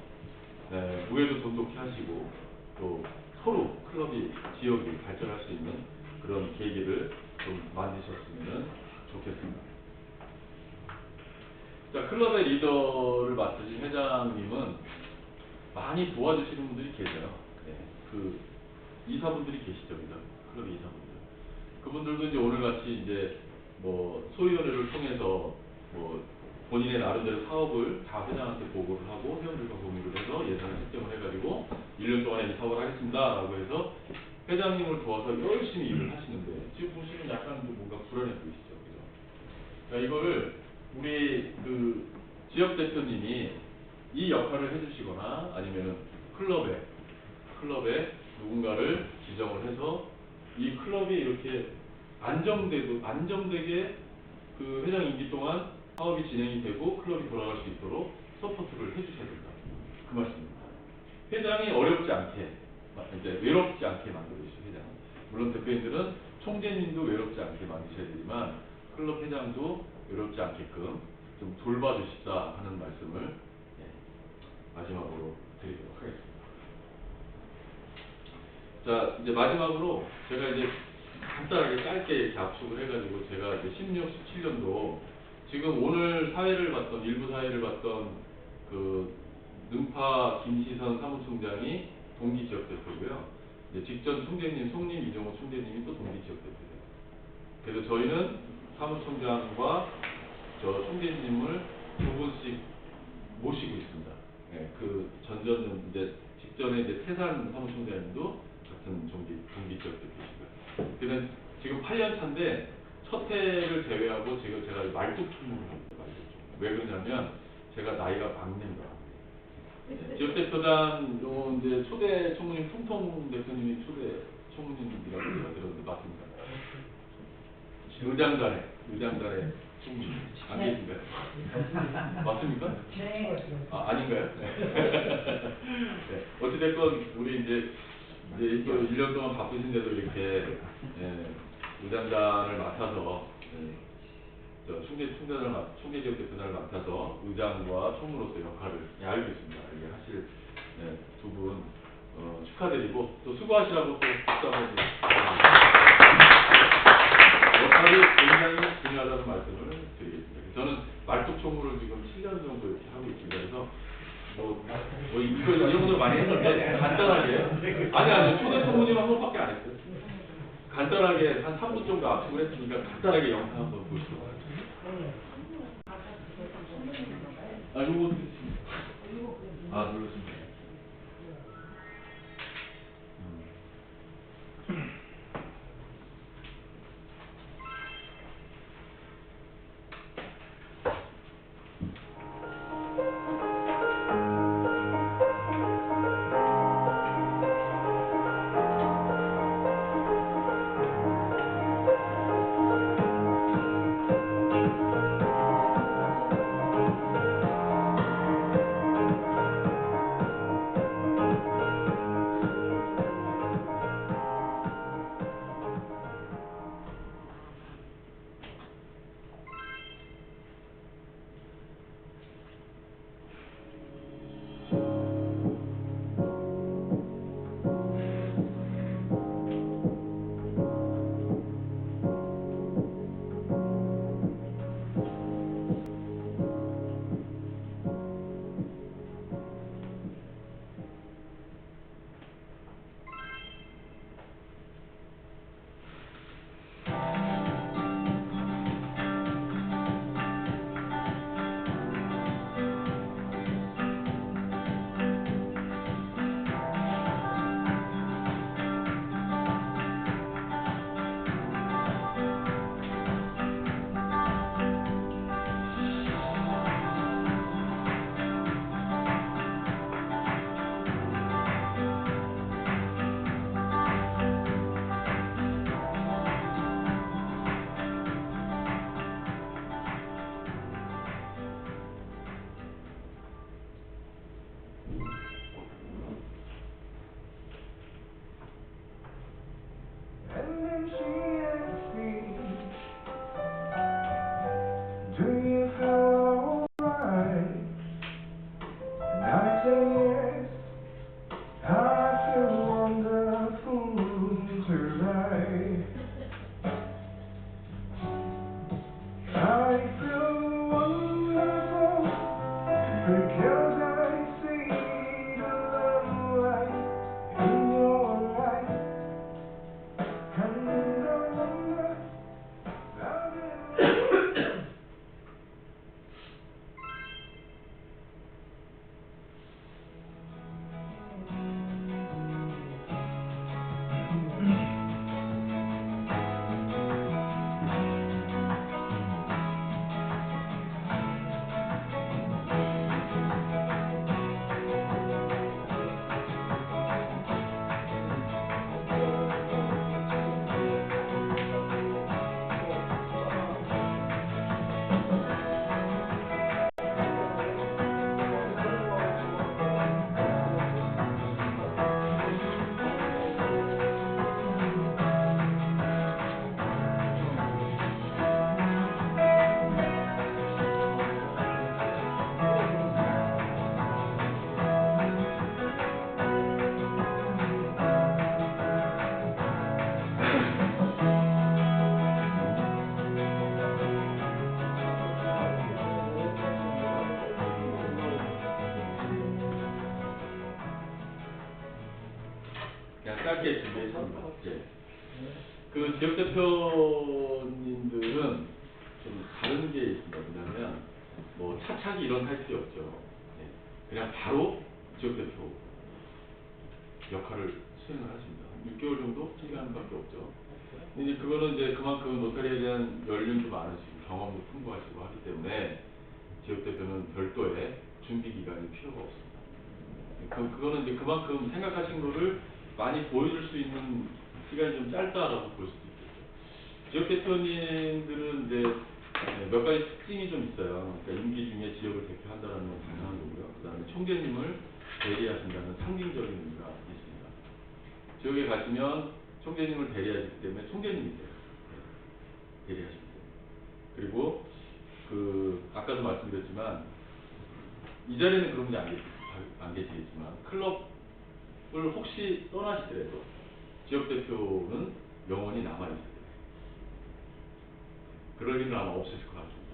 우애도 돈독히 하시고 또 서로 클럽이 지역이 발전할 수 있는 그런 계기를 좀 만드셨으면 좋겠습니다. 자, 클럽의 리더를 맡으신 회장님은 많이 도와주시는 분들이 계세요. 네, 그 이사분들이 계시죠, 그죠? 클럽 이사분들. 그분들도 이제 오늘같이 이제 뭐 소위원회를 통해서 뭐 본인의 나름대로 사업을 다 회장한테 보고를 하고 회원들과 공유를 해서 예산을 책정을 해가지고 1년 동안에 이 사업을 하겠습니다라고 해서 회장님을 도와서 열심히 일을 하시는데 지금 보시면 약간 좀 뭔가 불안해 보이시죠, 그죠? 그러니까 이거를 우리 그 지역 대표님이 이 역할을 해주시거나 아니면은 클럽에 누군가를 지정을 해서 이 클럽이 이렇게 안정되게 그 회장 임기 동안 사업이 진행이 되고 클럽이 돌아갈 수 있도록 서포트를 해주셔야 된다. 그 말씀입니다. 회장이 어렵지 않게, 이제 외롭지 않게 만들어주시죠, 회장. 물론 대표님들은 총재님도 외롭지 않게 만드셔야 되지만 클럽 회장도 외롭지 않게끔 좀 돌봐주십사 하는 말씀을 마지막으로 드리도록 하겠습니다. 자, 이제 마지막으로 제가 이제 간단하게 짧게 이렇게 압축을 해가지고 제가 이제 16, 17년도 지금 오늘 사회를 봤던 일부 사회를 봤던 그 능파 김시선 사무총장이 동기 지역 대표고요. 이제 직전 총재님 송림 이종호 총재님이 또 동기 지역 대표예요. 그래서 저희는 사무총장과 저 총재님을 두 분씩 모시고 있습니다. 네, 그 전전 이제 직전에 이제 태산 사무총장님도 같은 동기 지역 대표시고요. 그는 지금 8년 차인데 첫 해를 제외하고 지금 제가 말뚝 총무를 합니다. 왜 그러냐면 제가 나이가 막내입니다. 네, 지역 대표단 이제 초대 총무님 풍통 대표님이 초대 총무님이라고 제가 들었는데 맞습니까? 의장단의 총무님 안 계신가요? 맞습니까? 네. 아, 아닌가요? 네. 어찌됐건 우리 이제 또 1년 동안 바쁘신데도 이렇게 의장단을 맡아서 저 총재 지역 대표단을 맡아서 의장과 총무로서 역할을 알고 있습니다. 이게 사실 두 분 축하드리고 또 수고하시라고 또 박수 한번 역할이 굉장히 중요하다는 말씀을 드리겠습니다. 저는 말뚝 총무를 지금 7년 정도 이렇게 하고 있습니다. 그래서 이거 이 정도 많이 했는데 간단하게 아니 초대 총무님 한 번밖에 안 했어요. 간단하게 한 3분 정도 압축을 했으니까 간단하게 영상 한번 보시죠. 아, 요거 눌렀습니다. 그냥 짧게 준비했습니다. 예. 그 지역 대표님들은 좀 다른 게 있습니다. 뭐냐면 뭐 차차기 이런 타이틀이 없죠. 예. 그냥 바로 지역 대표 역할을 수행을 하십니다. 6개월 정도 시간밖에 없죠. 이제 그거는 이제 그만큼 노타리에 대한 연륜도 많으시고 경험도 풍부하시고 하기 때문에 지역 대표는 별도의 준비 기간이 필요가 없습니다. 그거는 이제 그만큼 생각하신 거를 많이 보여줄 수 있는 시간이 좀 짧다라고 볼 수도 있겠죠. 지역 대표님들은 이제 몇 가지 특징이 좀 있어요. 그러니까 임기 중에 지역을 대표한다는 건 당연한 거고요. 그 다음에 총재님을 대리하신다는 상징적인 의미가 있습니다. 지역에 가시면 총재님을 대리하시기 때문에 총재님이세요. 대리하시기 때문에. 그리고 아까도 말씀드렸지만 이 자리에는 그런 분이 안 계시겠지만 클럽을 혹시 떠나시더라도 지역 대표는 영원히 남아있어야 돼요. 그럴 일은 아마 없으실 것 같습니다.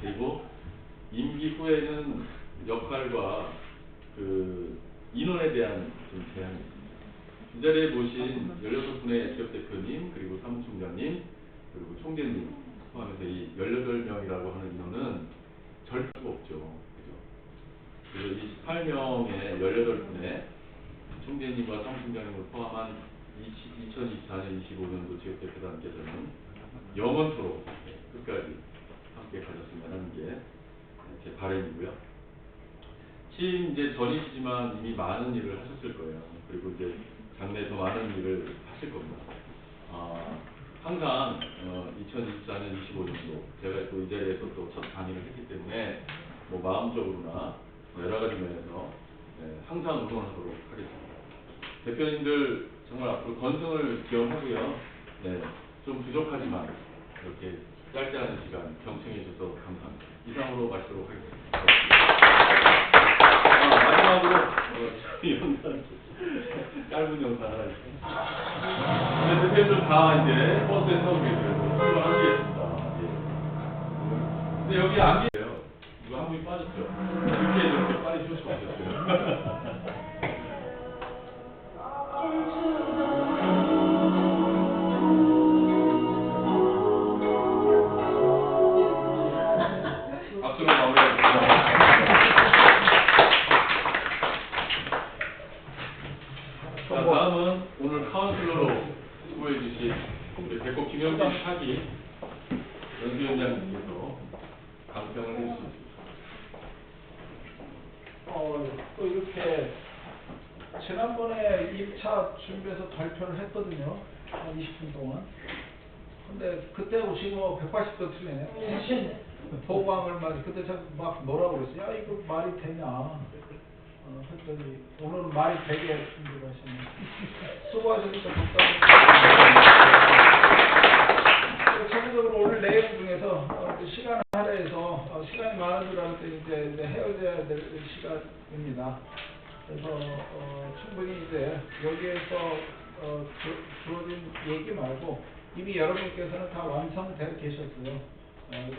그리고 임기 후에는 역할과 인원에 대한 좀 제한이 있습니다. 이 자리에 모신 16분의 지역 대표님, 그리고 사무총장님, 그리고 총재님 포함해서 이 18명이라고 하는 인원은 절대 없죠. 그죠? 그래서 28명의 18분의 총재님과 사무총장님을 포함한 2024년, 25년도 지역 대표단께서는 영원토록 끝까지 함께 가졌으면 하는 게 제 바람이고요. 취임 이제 전이시지만 이미 많은 일을 하셨을 거예요. 그리고 이제 장래에서 많은 일을 하실 겁니다. 항상 2024년, 25년도 제가 또 이 자리에서 또 첫 강의를 했기 때문에 뭐 마음적으로나 여러 가지 면에서 항상 응원하도록 하겠습니다. 대표님들 정말 앞으로 건승을 기원하고요. 좀 부족하지만 이렇게 짧지 않은 시간 경청해 주셔서 감사합니다. 이상으로 마치도록 하겠습니다. 마지막으로 영상 짧은 영상 하나 있습니다. 대표님들 다 이제 버스에 타고 계세요. 출발하시겠습니다. 근데 여기 안 계세요. 누가 한 분이 빠졌죠. 이렇게 빨리 줄 수가 없었어요. 박수로 마무리하겠습니다. 자, 다음은 오늘 카운슬러로 수고해 주신 우리 배꼽 김영진 차기 연수위원장님께서 감평을 해주십니다. 또 이렇게 지난번에 1차 준비해서 발표를 했거든요. 한 20분 동안. 근데 그때하고 지금 180도 틀리네. 보강을 그때 제가 막 뭐라고 그랬어요. 야, 이거 말이 되냐. 했더니 오늘은 말이 되게 준비를 하시네. 수고하셨으니까 적당히. 전체적으로 오늘 내용 중에서 시간 할애해서 시간이 많은 줄 알았더니 이제 헤어져야 될 시간입니다. 그래서 충분히 이제 여기에서 주어진 얘기 말고 이미 여러분께서는 다 완성되어 계셨어요.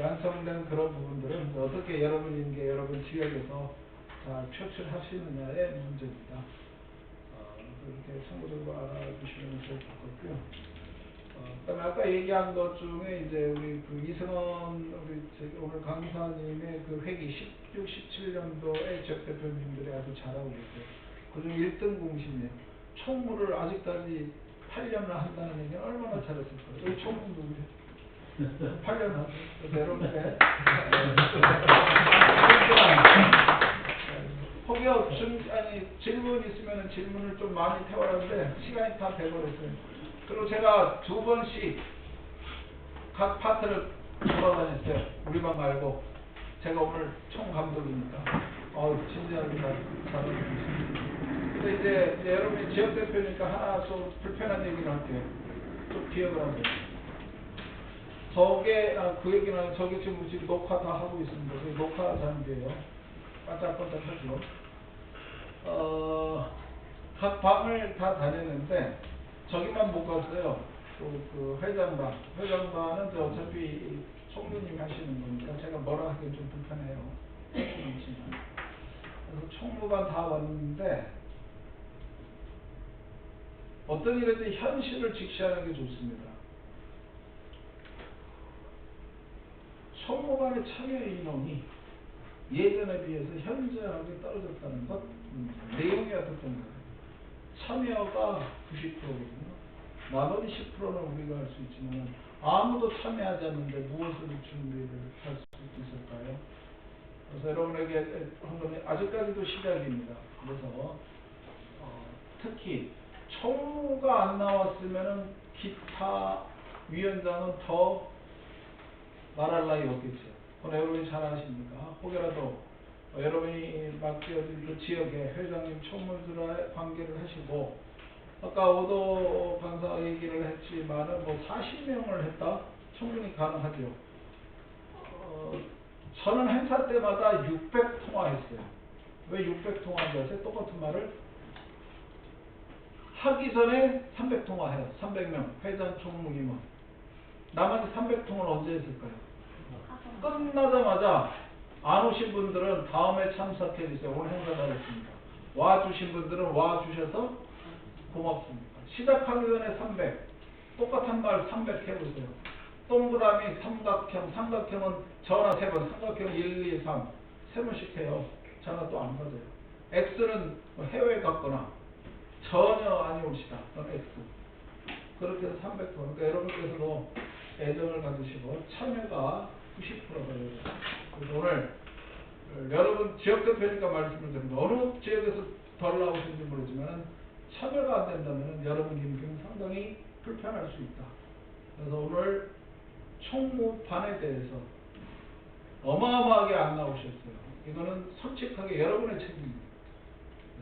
완성된 그런 부분들은 어떻게 여러분 지역에서 잘 표출하시느냐의 문제입니다. 그렇게 참고적으로 알아주시면 좋을 것 같고요. 그다음에 아까 얘기한 것 중에 이제 우리 이승원 오늘 강사님의 회기 16, 17년도의 지역 대표님들이 아주 잘하고 계세요. 그중 1등 공신이에요. 총무를 아직까지 8년을 한다는 얘기는 얼마나 잘했을까요? 여기 총무 누구예요? 8년 하죠. 내려오는데 혹여 질문 있으면 질문을 좀 많이 태워라는데 시간이 다 돼버렸어요. 그리고 제가 2번씩 각 파트를 돌아다녔어요. 우리만 말고. 제가 오늘 총감독이니까. 진지하게 잘하고 있습니다. 근데 이제 여러분이 지역 대표니까 하나 좀 불편한 얘기를 할게요. 좀 기억을 하세요. 그 얘기는 저기 지금 녹화 다 하고 있습니다. 녹화 장비예요. 반짝반짝하죠. 각 방을 다 다녔는데 저기만 못 갔어요. 그 회장반. 회장반은 어차피 총무님이 하시는 거니까 제가 뭐라 하기엔 좀 불편해요. 그래서 총무반 다 왔는데 어떤 일이든 현실을 직시하는 게 좋습니다. 총무관의 참여 인원이 예전에 비해서 현저하게 떨어졌다는 것, 내용이 어떻게 보면 참여가 90%거든요. 나머지 10%는 우리가 할 수 있지만 아무도 참여하지 않는데 무엇을 준비를 할 수 있을까요? 그래서 여러분에게 한 건 아직까지도 시작입니다. 그래서 특히 총무가 안 나왔으면은 기타 위원장은 더 말할 나위 없겠죠. 그건 여러분이 잘 아십니까? 혹여라도 여러분이 맡겨진 그 지역의 회장님 총무들과의 관계를 하시고 아까 오도 강사 얘기를 했지만은 뭐 40명을 했다? 충분히 가능하죠. 저는 행사 때마다 600통화했어요. 왜 600통화인지 아세요? 똑같은 말을 하기 전에 300통화해요. 300명 회장 총무임원. 나머지 300통을 언제 했을까요? 끝나자마자 안 오신 분들은 다음에 참석해 주세요. 오늘 행사 잘했습니다. 와주신 분들은 와주셔서 고맙습니다. 시작하기 전에 300. 똑같은 말 300 해보세요. 동그라미 삼각형, 삼각형은 전화 3번, 삼각형 1, 2, 3. 3번씩 해요. 전화 또 안 받아요. X는 해외에 갔거나 전혀 아니옵시다. 그건 X. 그렇게 해서 300번. 그러니까 여러분께서도 애정을 가지시고 참여가 90%가 그래서 오늘 여러분 지역대표니까 말씀을 드립니다. 어느 지역에서 덜 나오신지 모르지만 참여가 안 된다면 여러분 인생은 상당히 불편할 수 있다. 그래서 오늘 총무반에 대해서 어마어마하게 안 나오셨어요. 이거는 솔직하게 여러분의 책임입니다.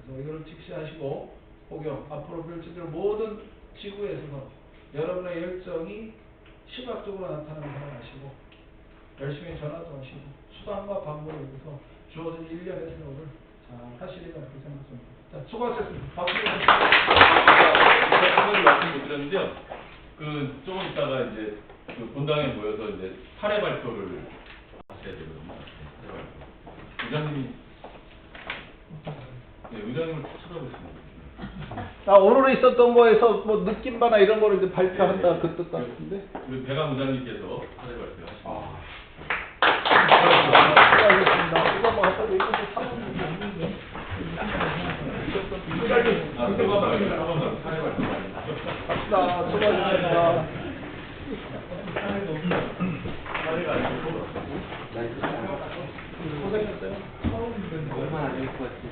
그래서 이거를 직시하시고 혹여 앞으로 펼쳐질 모든 지구에서 여러분의 열정이 시각적으로 나타나는 걸 아시고 열심히 전화도 하시고 수당과 방문을 위해서 주어진 1년의 세월을 잘 하시리라 그렇게 생각합니다. 자, 수고하셨습니다. 박수 제가 말씀 못 드렸는데요. 그 조금 있다가 이제 그 본당에 모여서 이제 사례 발표를 하셔야 되거든요. 사례 발표. 의장님이 네, 의장님을 쳐다보시는 오늘 있었던 거에서 뭐 느낌 바나 이런 거를 이제 발표한다 네, 그 뜻 같은데. 우리 배감 의장님께서 사례 발표하십니다. 수고하셨습니다. 이거 뭐 갖다 얘기해서 갑시다. 수고하셨습니다. 고생했어요. 얼마나 될 것 같지?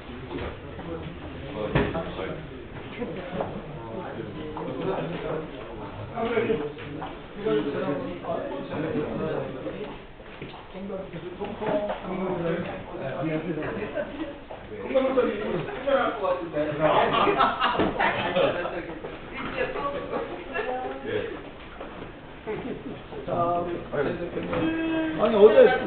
아니 어제